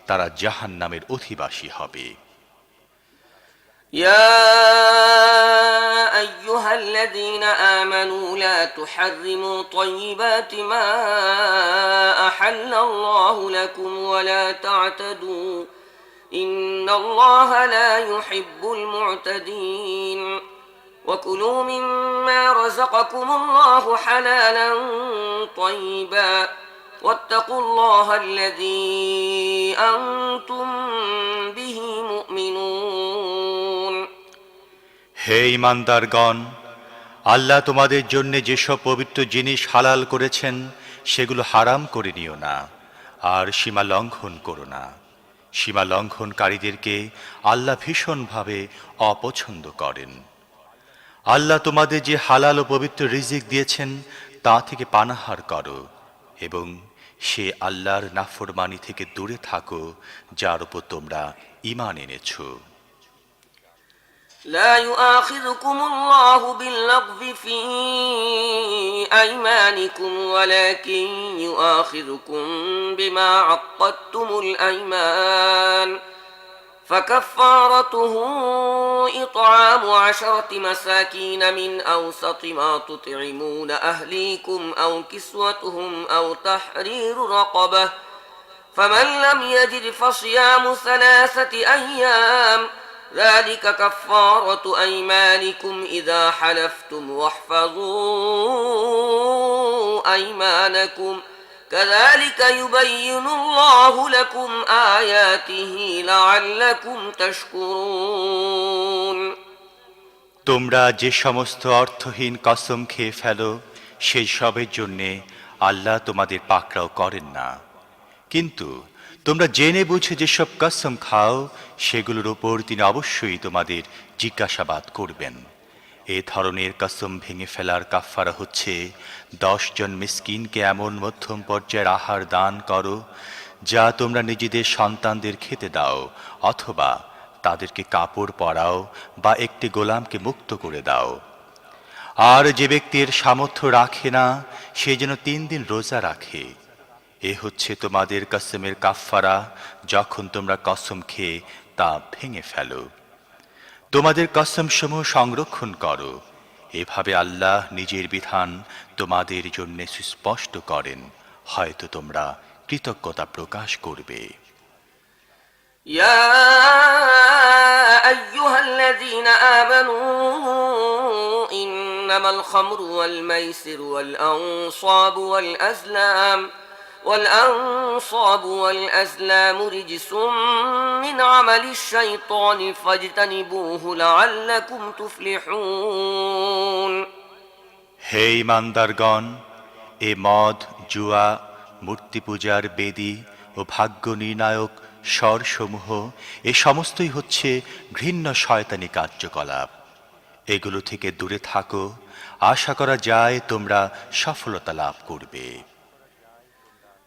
তারা জাহান্নামের অধিবাসী হবে। يا أيها الذين آمنوا لا تحرموا طيبات ما أحل الله لكم ولا تعتدوا إن الله لا يحب المعتدين وكلوا مما رزقكم الله حلالا طيبا واتقوا الله الذي أنتم به مؤمنون হে ঈমানদারগণ, আল্লাহ তোমাদের জন্য যেসব পবিত্র জিনিস হালাল করেছেন সেগুলো হারাম করে নিও না, আর সীমা লঙ্ঘন করো না। সীমা লঙ্ঘনকারীদেরকে আল্লাহ ভীষণভাবে অপছন্দ করেন। আল্লাহ তোমাদের যে হালাল ও পবিত্র রিজিক দিয়েছেন তা থেকে পানাহার করো এবং সে আল্লাহর নাফরমানি থেকে দূরে থাকো যার উপর তোমরা ঈমান এনেছো। لا يؤاخذكم الله باللغو في أيمانكم ولكن يؤاخذكم بما عقدتم الأيمان فكفارته إطعام 10 مساكين من أوسط ما تطعمون أهليكم أو كسوتهم أو تحرير رقبة فمن لم يجد فصيام 3 أيام ذلك كفارة أيمانكم إذا حلفتم واحفظوا أيمانكم كذلك يبين الله لكم آياته لعلكم تشكرون তোমরা যে সমস্ত অর্থহীন কসম খেয়ে ফেলো সেই সবের জন্যে আল্লাহ তোমাদের পাকড়াও করেন না, কিন্তু তোমরা জেনে বুঝে যেসব কসম খাও সেগুলোর উপর তিনি অবশ্যই তোমাদের জিজ্ঞাসাবাদ করবেন। এ ধরনের কসম ভেঙে ফেলার কাফফারা হচ্ছে 10 জন মিসকিনকে এমন মধ্যম পর্যায়ের আহার দান করো যা তোমরা নিজেদের সন্তানদের খেতে দাও, অথবা তাদেরকে কাপড় পরাও বা একটি গোলামকে মুক্ত করে দাও। আর যে ব্যক্তির সামর্থ্য রাখে না সে যেন 3 দিন রোজা রাখে। এ হচ্ছে তোমাদের কসমের কাফফারা যখন তোমরা কসম খেয়ে তা ভেঙে ফেলো। তোমাদের কসমসমূহ সংরক্ষণ করো, এভাবে আল্লাহ নিজের বিধান তোমাদের জন্য সুস্পষ্ট করেন, হয়তো তোমরা কৃতজ্ঞতা প্রকাশ করবে। يا أيها الذين آمنوا إنما الخمر والميسر والأنصاب والأزلام رجس من عمل الشيطان فاجتنبوه لعلكم تفلحون হে ঈমানদারগণ, এ মদ, জুয়া, মূর্তি পূজার বেদী ও ভাগ্য নির্ণায়ক স্বরসমূহ এ সমস্তই হচ্ছে ঘৃণ্য শয়তানি কার্যকলাপ। এগুলো থেকে দূরে থাকো, আশা করা যায় তোমরা সফলতা লাভ করবে।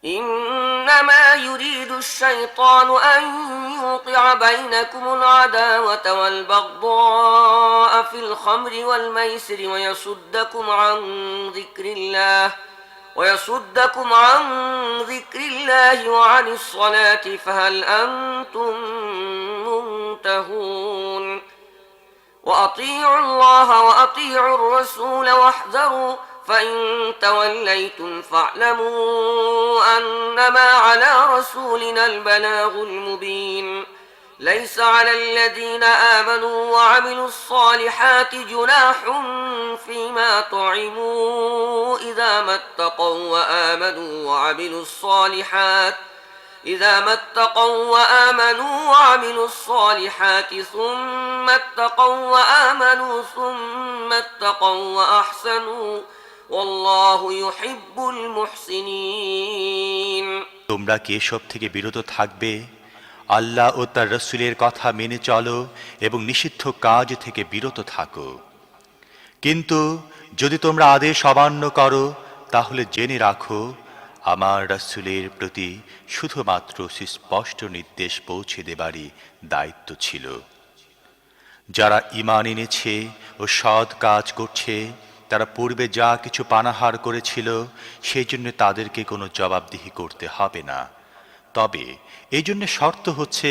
إنما يريد الشيطان أن يوقع بينكم العداوة والبغضاء في الخمر والميسر ويصدكم عن ذكر الله وعن الصلاة فهل أنتم منتهون وأطيعوا الله وأطيعوا الرسول واحذروا فإن توليتم فاعلموا أنما على رسولنا البلاغ المبين ليس على الذين آمنوا وعملوا الصالحات جناح فيما طعموا إذا ما اتقوا وآمنوا الصالحات ثم اتقوا وأحسنوا والله يحب المحسنين তোমরা কি এসব থেকে বিরত থাকবে? আল্লাহ ও তার রাসূলের কথা মেনে চলো এবং নিষিদ্ধ কাজ থেকে বিরত থাকো। কিন্তু যদি তোমরা আদেশ অমান্য করো তাহলে জেনে রাখো আমার রাসূলের প্রতি শুধুমাত্র সুস্পষ্ট নির্দেশ পৌঁছে দেবারই দায়িত্ব ছিল। যারা ঈমান এনেছে ও সৎ কাজ করছে, তারা পূর্বে যা কিছু পানাহার করেছিল সেই জন্য তাদেরকে কোনো জবাবদিহি করতে হবে না। তবে এই জন্য শর্ত হচ্ছে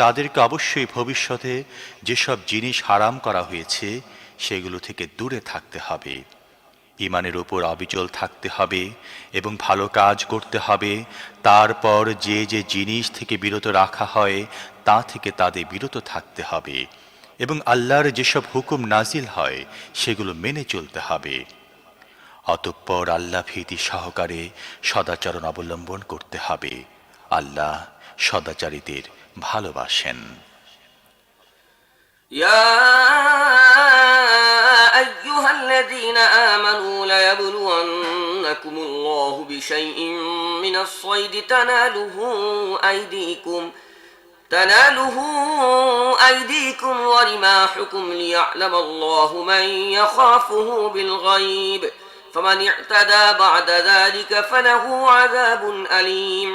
তাদেরকে অবশ্যই ভবিষ্যতে যেসব জিনিস হারাম করা হয়েছে সেগুলো থেকে দূরে থাকতে হবে, ঈমানের উপর অবিচল থাকতে হবে এবং ভালো কাজ করতে হবে। তারপর যে যে জিনিস থেকে বিরত রাখা হয় তা থেকে তাদের বিরত থাকতে হবে এবং আল্লাহর যেসব হুকুম নাজিল হয় সেগুলো মেনে চলতে হবে। অতঃপর আল্লাহ ভীতি সহকারে সদাচরণ অবলম্বন করতে হবে। আল্লাহ সদাচারীদের ভালোবাসেন। يا أيها الذين آمنوا ليبلونكم الله بشيء من الصيد تناله أيديكم ورماحكم ليعلم الله من يخافه بالغيب فمن اعتدى بعد ذلك فله عذاب أليم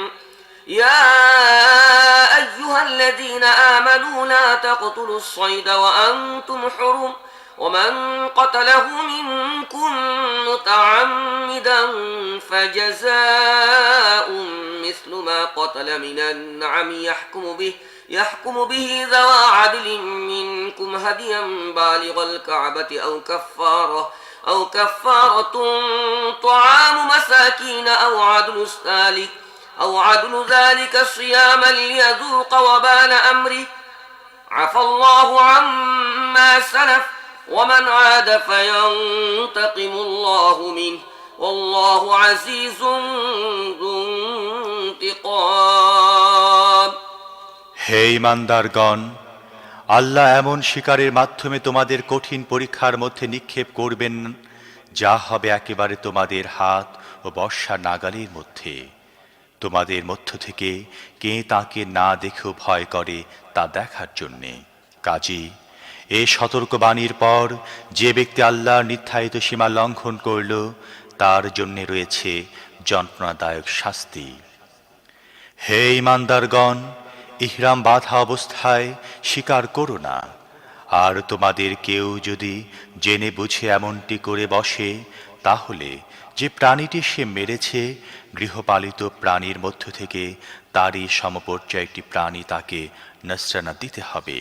يا أيها الذين آمنوا لا تقتلوا الصيد وأنتم حرم ومن قتله منكم متعمدا فجزاء مثل ما قتل من النعم يحكم به ذوى عدل منكم هديا بالغ الكعبة أو كفارة طعام مساكين أو عدل ذلك صياما ليذوق وبال أمره عفى الله عما سلف ومن عاد فينتقم الله منه والله عزيز ذو انتقام। হে ঈমানদারগণ, আল্লাহ এমন শিকারের মাধ্যমে তোমাদের কঠিন পরীক্ষার মধ্যে নিক্ষেপ করবেন যা হবে একেবারে তোমাদের হাত ও বর্ষা নাগালের মধ্যে। তোমাদের মধ্য থেকে কে তাকে না দেখেও ভয় করে তা দেখার জন্যে। কাজী এ সতর্কবাণীর পর যে ব্যক্তি আল্লাহর নির্ধারিত সীমা লঙ্ঘন করল তার জন্যে রয়েছে যন্ত্রণাদায়ক শাস্তি। হে ঈমানদারগণ, ইহরাম বাঁধা অবস্থায় শিকার করো না। আর তোমাদের কেউ যদি জেনে বুঝে এমনটি করে বসে, তাহলে যে প্রাণীটি সে মেরেছে গৃহপালিত প্রাণীর মধ্য থেকে তারই সমপর্যায় একটি প্রাণী তাকে নসরানা দিতে হবে,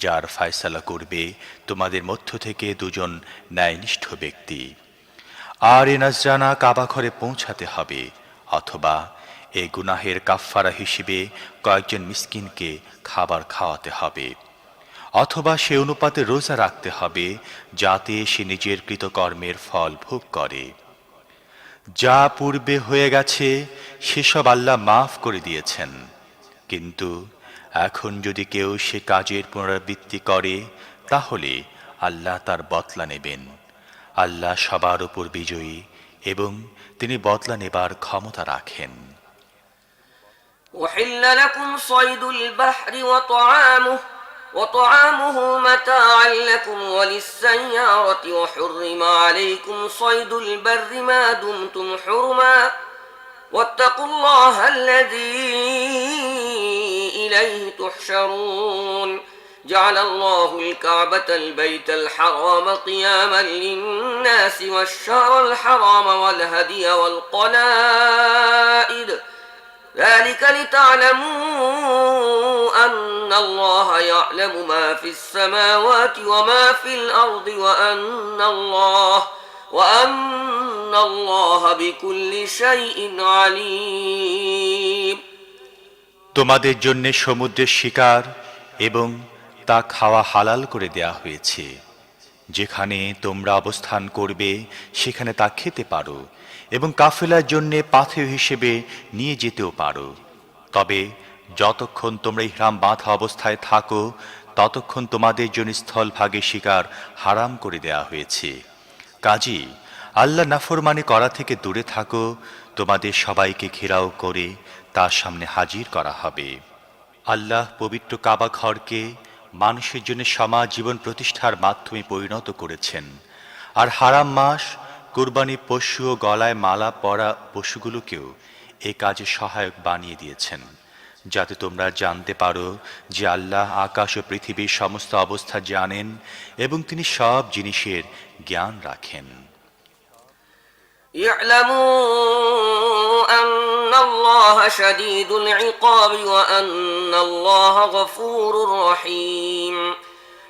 যার ফয়সালা করবে তোমাদের মধ্য থেকে দুজন ন্যায়নিষ্ঠ ব্যক্তি। আর এ নজরানা কাবা ঘরে পৌঁছাতে হবে, অথবা এ গুনাহের কাফফারা হিসেবে কয়েকজন মিসকিনকে খাবার খাওয়াতে হবে, অথবা সে অনুপাতে রোজা রাখতে হবে যাতে সে নিজের কৃতকর্মের ফল ভোগ করে। যা পূর্বে হয়ে গেছে সেসব আল্লাহ মাফ করে দিয়েছেন, কিন্তু এখন যদি কেউ সে কাজের পুনরাবৃত্তি করে তাহলে আল্লাহ তার বদলা নেবেন। আল্লাহ সবার উপর বিজয়ী এবং তিনি বদলা নেবার ক্ষমতা রাখেন। أحل لكم صيد البحر وطعامه متاعا لكم وللسيارة وحرم عليكم صيد البر ما دمتم حرما واتقوا الله الذي إليه تحشرون جعل الله الكعبة البيت الحرام قياما للناس والشهر الحرام والهدي والقلائد ذلك لتعلموا أن الله يعلم ما في السماوات وما في الأرض وأن الله بكل شيء عليم। তোমাদের জন্য সমুদ্রের শিকার এবং তা খাওয়া হালাল করে দেয়া হয়েছে। যেখানে তোমরা অবস্থান করবে সেখানে তা খেতে পারো এবং কাফেলার জন্য পাথেয় হিসেবে নিয়ে যেতেও পারো। তবে যতক্ষণ তোমরা ইহরাম বাঁধা অবস্থায় থাকো ততক্ষণ তোমাদের জন্য স্থলভাগে শিকার হারাম করে দেয়া হয়েছে। কাজী আল্লাহ নাফরমানি করা থেকে দূরে থাকো। তোমাদের সবাইকে ঘেরাও করে তার সামনে হাজির করা হবে। আল্লাহ পবিত্র কাবা ঘরকে মানুষের জন্য সমাজ জীবন প্রতিষ্ঠার মাধ্যমে পরিণত করেছেন, আর হারাম মাস কুরবানি পশু ও গলায় মালা পরা পশুগুলোকেও এ কাজে সহায়ক বানিয়ে দিয়েছেন, যাতে তোমরা জানতে পারো যে আল্লাহ আকাশ ও পৃথিবীর সমস্ত অবস্থা জানেন এবং তিনি সব জিনিসের জ্ঞান রাখেন। اعلموا أن الله شديد العقاب وأن الله غفور رحيم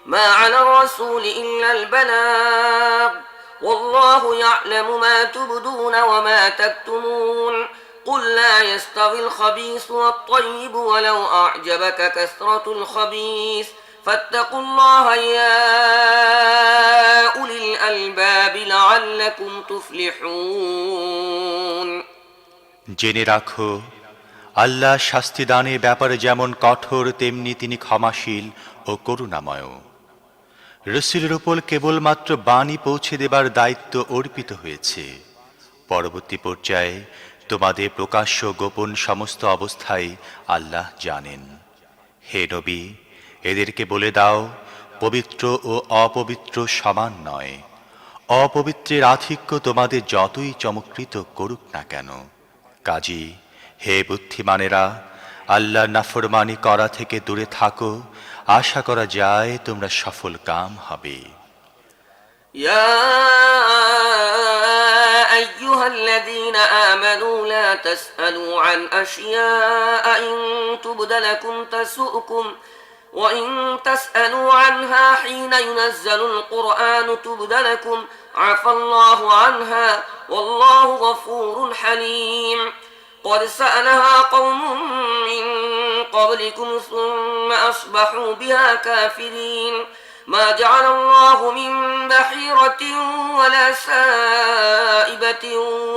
ما على الرسول إلا البلاغ والله يعلم ما تبدون وما تكتمون قل لا يستوي الخبيث والطيب ولو أعجبك كثرة الخبيث فاتقوا الله يا أولي الألباب لعلكم تفلحون জেনে রাখো, আল্লাহ শাস্তি দানের ব্যাপারে যেমন কঠোর তেমনি তিনি ক্ষমাশীল ও করুণাময়। রসূলের উপর কেবলমাত্র বাণী পৌঁছে দেবার দায়িত্ব অর্পিত হয়েছে। পরবর্তী পর্যায়ে তোমাদের প্রকাশ্য গোপন সমস্ত অবস্থায় আল্লাহ জানেন। হে নবী, এদেরকে বলে দাও, পবিত্র ও অপবিত্র সমান নয়। অপবিত্রের আধিক্য তোমাদের যতই চমৎকৃত করুক না কেন। কাজী হে বুদ্ধিমানেরা, আল্লাহর নাফরমানি করা থেকে দূরে থাকো, আশা করা যায় তোমরা সফল কাম হবে। يا أيها الذين آمنوا لا تسألوا عن أشياء إن تبد لكم تسؤكم وإن تسألوا عنها حين ينزل القرآن تبد لكم عفى الله عنها والله غفور حليم قد سألها قوم من قبلكم ثم أصبحوا بها كافرين ما جعل الله من بحيرة ولا سائبة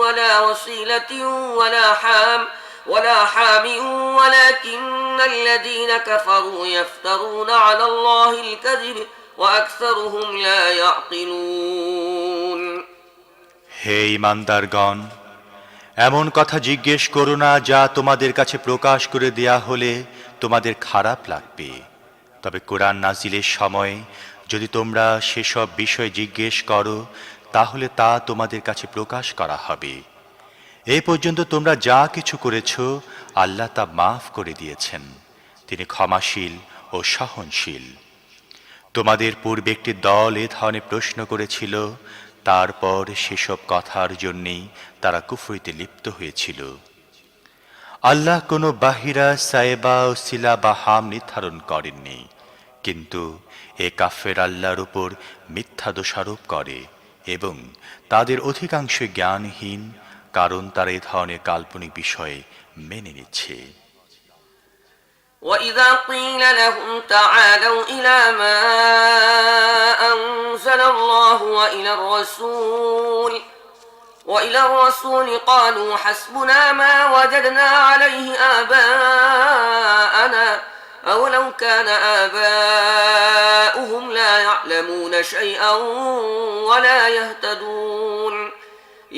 ولا وصيلة ولا حام ولكن الذين كفروا يفترون على الله الكذب وأكثرهم لا يعقلون হে ঈমানদারগণ, এমন কথা জিজ্ঞেস করো না যা তোমাদের কাছে প্রকাশ করে দেয়া হলে তোমাদের খারাপ লাগবে। তবে কোরআন নাজিলের সময় যদি তোমরা সেসব বিষয় জিজ্ঞেস করো, তাহলে তা তোমাদের কাছে প্রকাশ করা হবে। এই পর্যন্ত তোমরা যা কিছু করেছ আল্লাহ তা মাফ করে দিয়েছেন। তিনি ক্ষমাশীল ও সহনশীল। তোমাদের পূর্বে একটি দল এ ধরনের প্রশ্ন করেছিল, তারপর সেসব কথার জন্যেই তারা কুফরিতে লিপ্ত হয়েছিল। আল্লাহ কোনো বাহিরা সায়েবা ও সিলা বা হাম নির্ধারণ করেননি, কিন্তু এ কাফের আল্লাহর উপর মিথ্যা দোষারোপ করে এবং তাদের অধিকাংশ জ্ঞানহীন, কারণ তারা এ ধরনের কাল্পনিক বিষয়ে মেনে নিচ্ছে। وإذا قيل لهم تعالوا إلى ما أنزل الله وإلى الرسول قالوا حسبنا ما وجدنا عليه آباءنا أولو كان آباؤهم لا يعلمون شيئا ولا يهتدون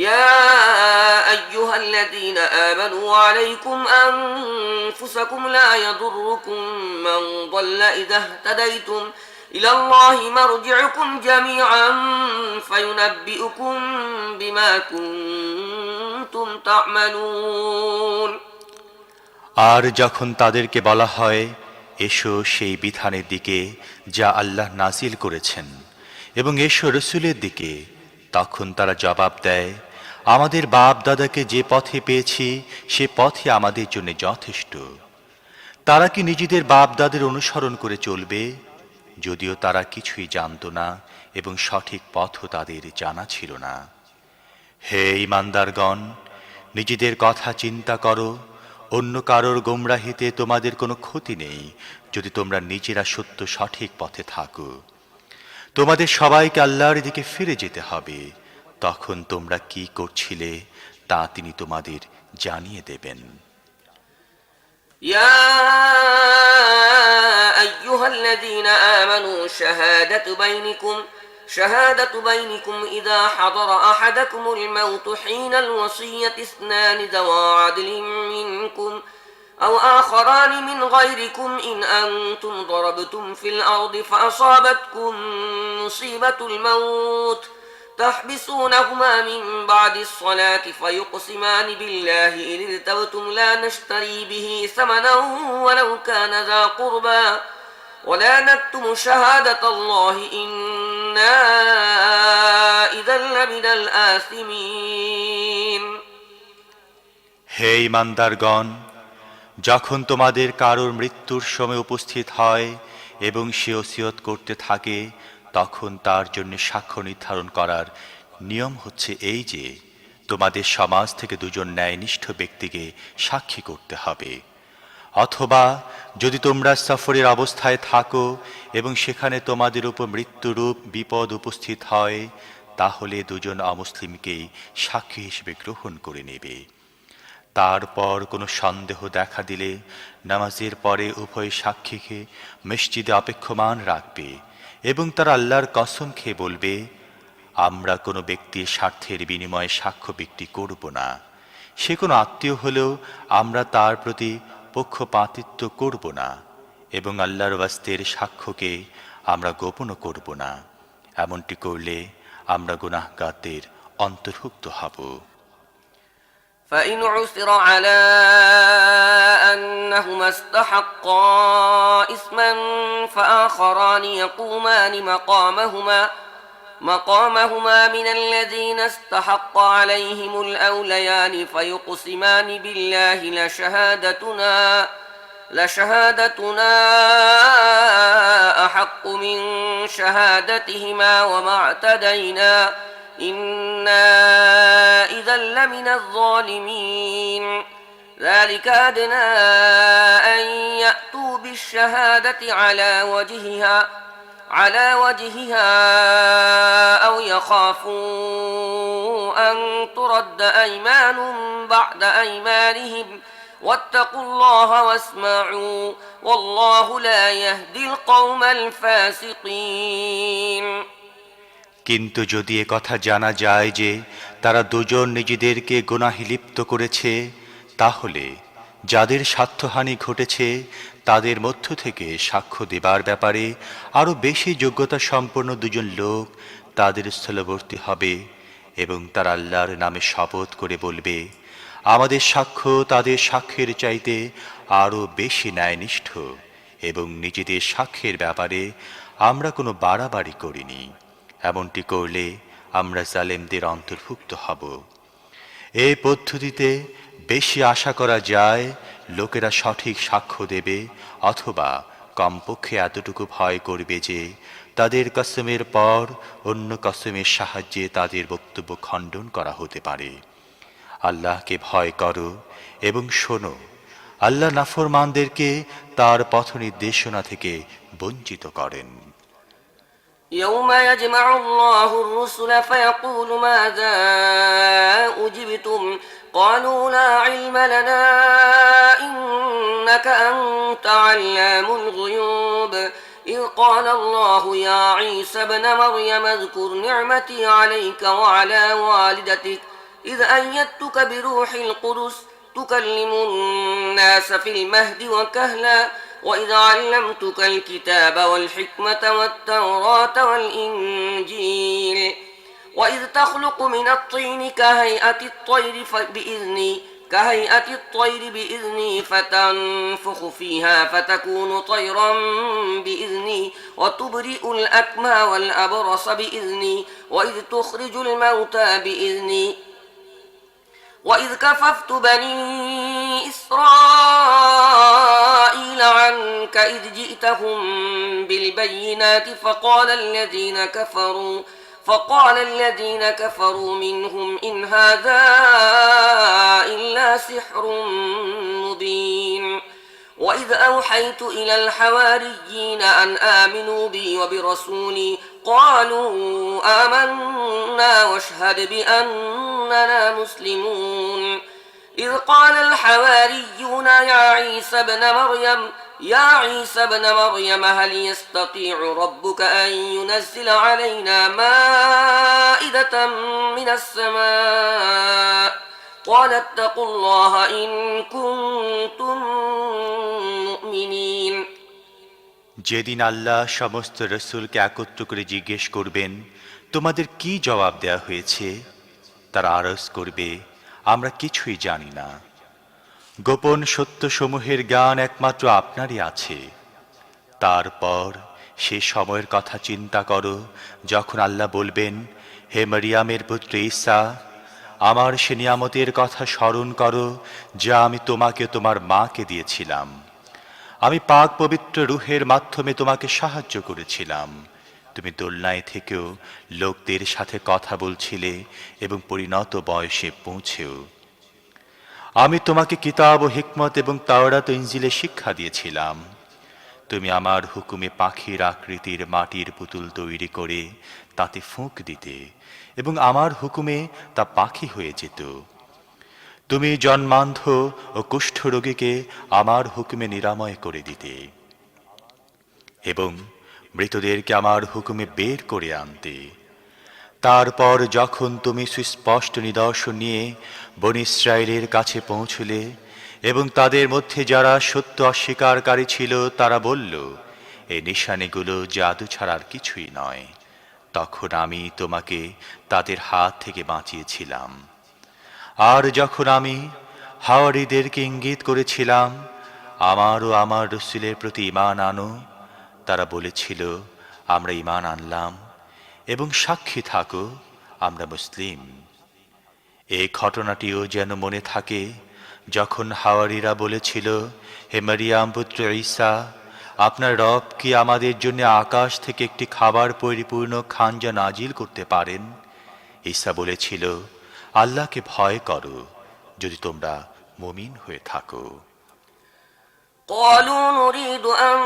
يا أيها الذين آمنوا عليكم أنفسكم لا يضركم من ضل إذا اهتديتم إلى الله مرجعكم جميعا فينبئكم بما كنتم تعملون আর যখন তাদেরকে বলা হয়, এসো সেই বিধানের দিকে যা আল্লাহ নাজিল করেছেন এবং এসো রসূলের দিকে, তখন তারা জবাব দেয়, আমাদের বাপ দাদাকে যে পথে পেয়েছি সে পথে আমাদের জন্য যথেষ্ট। তারা কি নিজেদের বাপ দাদের অনুসরণ করে চলবে, যদিও তারা কিছুই জানত না এবং সঠিক পথও তাদের জানা ছিল না। হে ঈমানদারগণ, নিজেদের কথা চিন্তা করো, অন্য কারোর গোমরাহিতে তোমাদের কোনো ক্ষতি নেই যদি তোমরা নিজেরা সত্য সঠিক পথে থাকো। তোমাদের সবাইকে আল্লাহর দিকে ফিরে যেতে হবে, তখন তোমরা কি করছিলে তা তিনি তোমাদের জানিয়ে দেবেন। يا أيها الذين آمنوا شهادة بينكم إذا حضر أحدكم الموت حين الوصية اثنان ذوى عدل منكم أو آخران من غيركم إن أنتم ضربتم في الأرض فأصابتكم مصيبة الموت تحبسونهما من بعد الصلاة فيقسمان بالله إن ارتبتم لا نشتري به ثمنا ولو كان ذا قربى ولا نكتم شهادة الله إنا إذا لمن الآثمين হে ঈমানদারগণ, যখন তোমাদের কারোর মৃত্যুর সময় উপস্থিত হয় এবং সে ওসিয়ত করতে থাকে, তখন তার জন্য সাক্ষ্য নির্ধারণ করার নিয়ম হচ্ছে এই যে তোমাদের সমাজ থেকে দুজন ন্যায়নিষ্ঠ ব্যক্তিকে সাক্ষী করতে হবে। অথবা যদি তোমরা সফরের অবস্থায় থাকো এবং সেখানে তোমাদের উপর মৃত্যুরূপ বিপদ উপস্থিত হয়, তাহলে দুজন অমুসলিমকেই সাক্ষী হিসেবে গ্রহণ করে নেবে। তারপর কোনো সন্দেহ দেখা দিলে নামাজের পরে উভয় সাক্ষীকে মসজিদে অপেক্ষমান রাখবে এবং তারা আল্লাহর কসম খেয়ে বলবে, আমরা কোনো ব্যক্তির স্বার্থের বিনিময়ে সাক্ষ্য বিক্রি করব না। সে কোনো আত্মীয় হলেও আমরা তার প্রতি পক্ষপাতিত্ব করব না এবং আল্লাহর ওয়াস্তের সাক্ষ্যকে আমরা গোপনও করব না। এমনটি করলে আমরা গুনাহগারদের অন্তর্ভুক্ত হব। فإن عثر على أنهما استحقا إثما فآخران يقومان مقامهما من الذين استحق عليهم الأوليان فيقسمان بالله لشهادتنا أحق من شهادتهما وما اعتدينا إنا إذا لمن الظالمين ذلك أدنى أن يأتوا بالشهادة على وجهها أو يخافوا أن ترد أيمان بعد أيمانهم واتقوا الله واسمعوا والله لا يهدي القوم الفاسقين কিন্তু যদি কথা জানা যায় যে তারা দুজন নিজেদেরকে গুনাহে লিপ্ত করেছে, তাহলে যাদের স্বার্থহানি ঘটেছে তাদের মধ্য থেকে সাক্ষ্য দেবার ব্যাপারে আরও বেশি যোগ্যতা সম্পন্ন দুজন লোক তাদের স্থলবর্তী হবে এবং তারা আল্লাহর নামে শপথ করে বলবে, আমাদের সাক্ষ্য তাদের সাক্ষ্যের চাইতে আরও বেশি ন্যায়নিষ্ঠ এবং নিজেদের সাক্ষ্যের ব্যাপারে আমরা কোনো বাড়াবাড়ি করিনি। এমনটি করলে আমরা জালেমদের অন্তর্ভুক্ত হব। এই পদ্ধতিতে বেশি আশা করা যায় লোকেরা সঠিক সাক্ষ্য দেবে, অথবা কমপক্ষে এতটুকু ভয় করবে যে তাদের কসমের পর অন্য কসমের সাহায্যে তাদের বক্তব্য খণ্ডন করা হতে পারে। আল্লাহকে ভয় করো এবং শোনো, আল্লাহ নাফরমানদেরকে তার পথ নির্দেশনা থেকে বঞ্চিত করেন। يوم يجمع الله الرسل فيقول ماذا أجبتم قالوا لا علم لنا إنك أنت علام الغيوب إذ قال الله يا عيسى ابن مريم اذكر نعمتي عليك وعلى والدتك إذ أيدتك بروح القدس تكلم الناس في المهد وكهلا وإذ علمتك الكتاب والحكمة والتوراة والإنجيل وإذ تخلق من الطين كهيئة الطير بإذني فتنفخ فيها فتكون طيرا بإذني وتبرئ الأكمى والأبرص بإذني وإذ تخرج الموتى بإذني وإذ كففت بني إسرائيل عنك إذ جئتهم بالبينات فقال الذين كفروا منهم إن هذا إلا سحر مبين وإذ أوحيت إلى الحواريين أن آمنوا بي وبرسولي قالوا آمنا واشهد بأننا مسلمون إذ قال الحواريون يا عيسى ابن مريم هل يستطيع ربك أن ينزل علينا مائدة من السماء قال اتقوا الله إن كنتم مؤمنين যেদিন আল্লাহ সমস্ত রসুলকে একত্র করে জিজ্ঞেস করবেন, তোমাদের কি জবাব দেয়া হয়েছে? তারা আরজ করবে, আমরা কিছুই জানি না। গোপন সত্যসমূহের জ্ঞান একমাত্র আপনারই আছে। তারপর সে সময়ের কথা চিন্তা করো যখন আল্লাহ বলবেন, হে মরিয়ামের পুত্র ঈসা, আমার সে নিয়ামতের কথা স্মরণ করো যা আমি তোমাকে তোমার মাকে দিয়েছিলাম। আমি পাক পবিত্র রূহের মাধ্যমে তোমাকে সাহায্য করেছিলাম। তুমি দোলনায় থেকেও লোকদের সাথে কথা বলছিলে এবং পরিণত বয়সে পৌঁছেও। আমি তোমাকে কিতাব ও হিকমত এবং তাওরাত ও ইনজিলে শিক্ষা দিয়েছিলাম। তুমি আমার হুকুমে পাখির আকৃতির মাটির পুতুল তৈরি করে তাতে ফুঁক দিতে এবং আমার হুকুমে তা পাখি হয়ে যেত। তুমি জন্মান্ধ ও কুষ্ঠরোগীকে আমার হুকুমে নিরাময় করে দিতে এবং মৃতদেরকে আমার হুকুমে বের করে আনতে। তারপর যখন তুমি সুস্পষ্ট নিদর্শন নিয়ে বনী ইসরায়েলের কাছে পৌঁছলে এবং তাদের মধ্যে যারা সত্য অস্বীকারী ছিল তারা বলল, এই নিশানীগুলো জাদু ছাড়ার কিছুই নয়, তখন আমি তোমাকে তাদের হাত থেকে বাঁচিয়েছিলাম। আর যখন আমি হাওয়ারীদেরকে ইঙ্গিত করেছিলাম, আমার ও আমার রাসূলের প্রতি ঈমান আনো, তারা বলেছিল, আমরা ঈমান আনলাম এবং সাক্ষী থাকো আমরা মুসলিম। এই ঘটনাটিও যেন মনে থাকে যখন হাওয়ারীরা বলেছিল, হে মরিয়াম পুত্র ঈসা, আপনার রব কি আমাদের জন্য আকাশ থেকে একটি খাবার পরিপূর্ণ খানজা নাজিল করতে পারেন? ঈসা বলেছিল, আল্লাহকে ভয় করো যদি তোমরা মুমিন হয়ে থাকো। قالوا نريد أن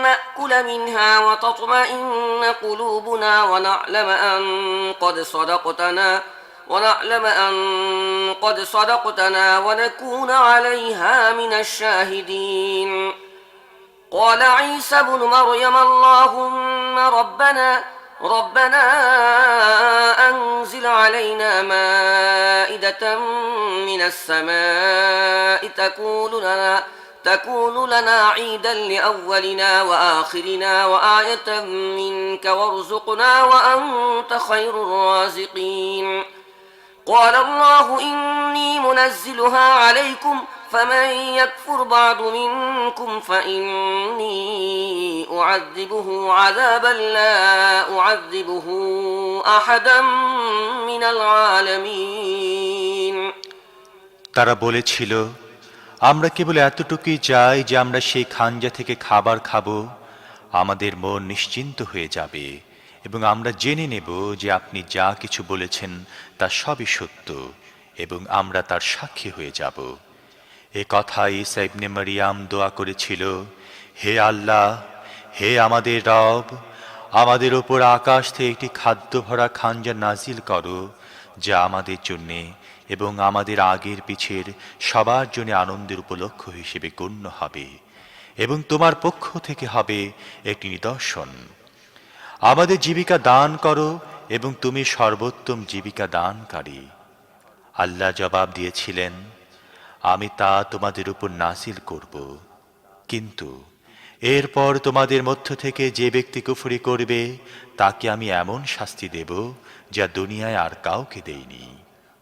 نأكل منها وتطمئن قلوبنا ونعلم أن قد صدقتنا ونكون عليها من الشاهدين. قال عيسى بن مريم اللهم ربنا أنزل علينا مائدة من السماء تكون لنا عيدا لأولنا وآخرنا وآية منك وارزقنا وأنت خير الرازقين. قال الله إني منزلها عليكم فمن يكفر بعد منكم فإني أعذبه عذابا لا أعذبه أحدا من العالمين. তারা বলেছিল, আমরা কেবল এতটুকুই চাই যে আমরা সেই খানজা থেকে খাবার খাবো, আমাদের মন নিশ্চিন্ত হয়ে যাবে এবং আমরা জেনে নেব যে আপনি যা কিছু বলেছেন তা সবই সত্য এবং আমরা তার সাক্ষী হয়ে যাব। এ কথা ঈসা ইবনে মারিয়াম দোয়া করেছিল, হে আল্লাহ, হে আমাদের রব, আমাদের ওপর আকাশ থেকে একটি খাদ্য ভরা খানজা নাজিল করো যা আমাদের জন্যে এবং আমাদের আগের পিছের সবার জন্য আনন্দের উপলক্ষ হিসেবে গণ্য হবে এবং তোমার পক্ষ থেকে হবে একটি নিদর্শন। আমাদের জীবিকা দান করো এবং তুমি সর্বোত্তম জীবিকা দানকারী। আল্লাহ জবাব দিয়েছিলেন, আমি তা তোমাদের উপর নাজিল করব, কিন্তু এরপর তোমাদের মধ্য থেকে যে ব্যক্তি কুফরি করবে তাকে আমি এমন শাস্তি দেব যা দুনিয়ায় আর কাউকে দেইনি।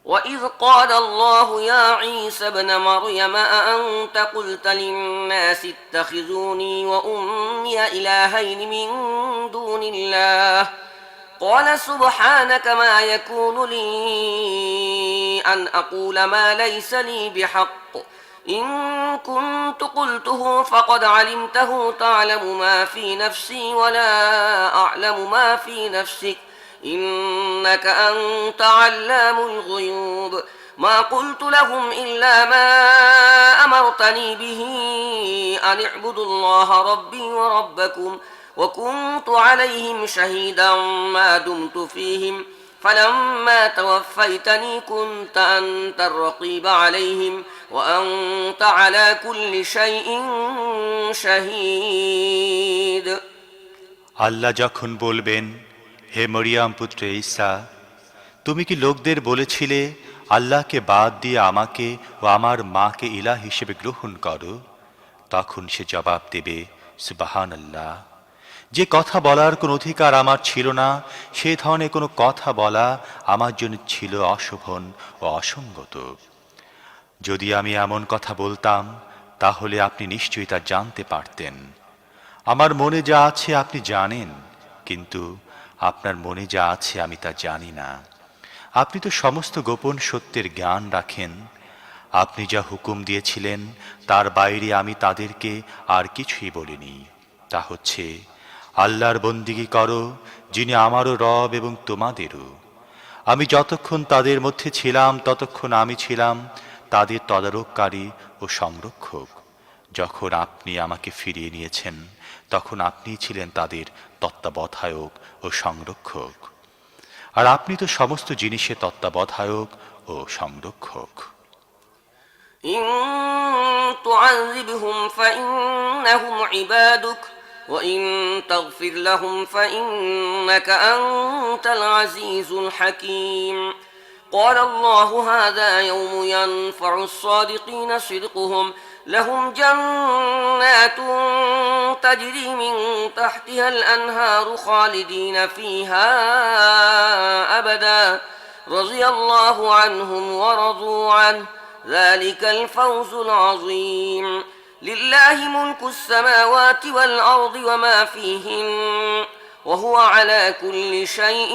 وَإِذْ قَالَ اللَّهُ يَا عِيسَى ابْنَ مَرْيَمَ أَأَنْتَ قُلْتَ لِلنَّاسِ اتَّخِذُونِي وَأُمِّيَ إِلَٰهَيْنِ مِن دُونِ اللَّهِ قَالَ سُبْحَانَكَ مَا يَكُونُ لِي أَنْ أَقُولَ مَا لَيْسَ لِي بِحَقٍّ إِن كُنتُ قُلْتُهُ فَقَدْ عَلِمْتَهُ تَعْلَمُ مَا فِي نَفْسِي وَلَا أَعْلَمُ مَا فِي نَفْسِكَ إنك أنت علام الغيوب ما قلت لهم إلا ما أمرتني به أن اعبدوا الله ربي وربكم وكنت عليهم شهيدا ما دمت فيهم فلما توفيتني كنت أنت الرقيب عليهم وأنت على كل شيء شهيد. আল্লাহ যখন বলবেন, হে মরিয়াম পুত্র ঈসা, তুমি কি লোকদের বলেছিলে আল্লাহকে বাদ দিয়ে আমাকে ও আমার মাকে ইলাহ হিসেবে গ্রহণ করো? তখন সে জবাব দেবে, সুবহানাল্লাহ, যে কথা বলার কোনো অধিকার আমার ছিল না, সে ধরনের কোনো কথা বলা আমার জন্য ছিল অশোভন ও অসঙ্গত। যদি আমি এমন কথা বলতাম তাহলে আপনি নিশ্চয়ই তা জানতে পারতেন। আমার মনে যা আছে আপনি জানেন, কিন্তু আপনার মনে যা আছে আমি তা জানি না। আপনি তো সমস্ত গোপন সত্যের জ্ঞান রাখেন। আপনি যা হুকুম দিয়েছিলেন তার বাইরে আমি তাদেরকে আর কিছুই বলিনি। তা হচ্ছে, আল্লাহর বন্দিগি করো, যিনি আমারও রব এবং তোমাদেরও। আমি যতক্ষণ তাদের মধ্যে ছিলাম ততক্ষণ আমি ছিলাম তাদের তদারককারী ও সংরক্ষক। যখন আপনি আমাকে ফিরিয়ে নিয়েছেন তখন আপনিই ছিলেন তাদের তত্ত্বাবধায়ক ও সংরক্ষক। আর আপনি তো সমস্ত জিনিসের তত্ত্বাবধায়ক ও সংরক্ষক। إن تعذبهم فإنهم عبادك وإن تغفر لهم فإنك أنت العزيز الحكيم قال الله هذا يوم ينفع الصادقين صدقهم لهم جنات تجري من تحتها الأنهار خالدين فيها أبدا رضي الله عنهم ورضوا عنه ذلك الفوز العظيم لله ملك السماوات والأرض وما فيهن وهو على كل شيء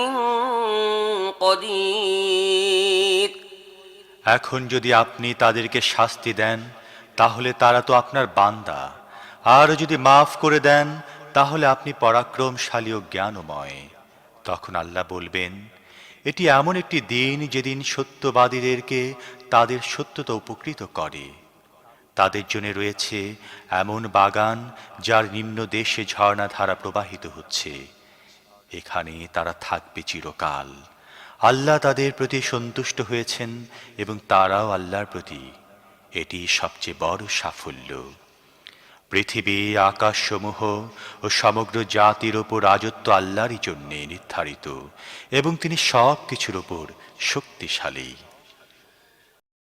قدير এখন যদি আপনি তাদেরকে শাস্তি দেন তাহলে তারা তো আপনার বান্দা, আর যদি মাফ করে দেন তাহলে আপনি পরাক্রমশালী ও জ্ঞানময়। তখন আল্লাহ বলবেন, এটি এমন একটি দিন যেদিন সত্যবাদীদেরকে তাদের সত্যতা উপকৃত করে। তাদের জন্য রয়েছে এমন বাগান যার নিম্ন দেশে ঝর্ণাধারা প্রবাহিত হচ্ছে, এখানে তারা থাকবে চিরকাল। আল্লাহ তাদের প্রতি সন্তুষ্ট হয়েছেন এবং তারাও আল্লাহর প্রতি। এটি সবচেয়ে বড় সাফল্য। পৃথিবী, আকাশসমূহ ও সমগ্র জাতির ওপর রাজত্ব আল্লাহরই জন্যে নির্ধারিত এবং তিনি সব কিছুর ওপর শক্তিশালী।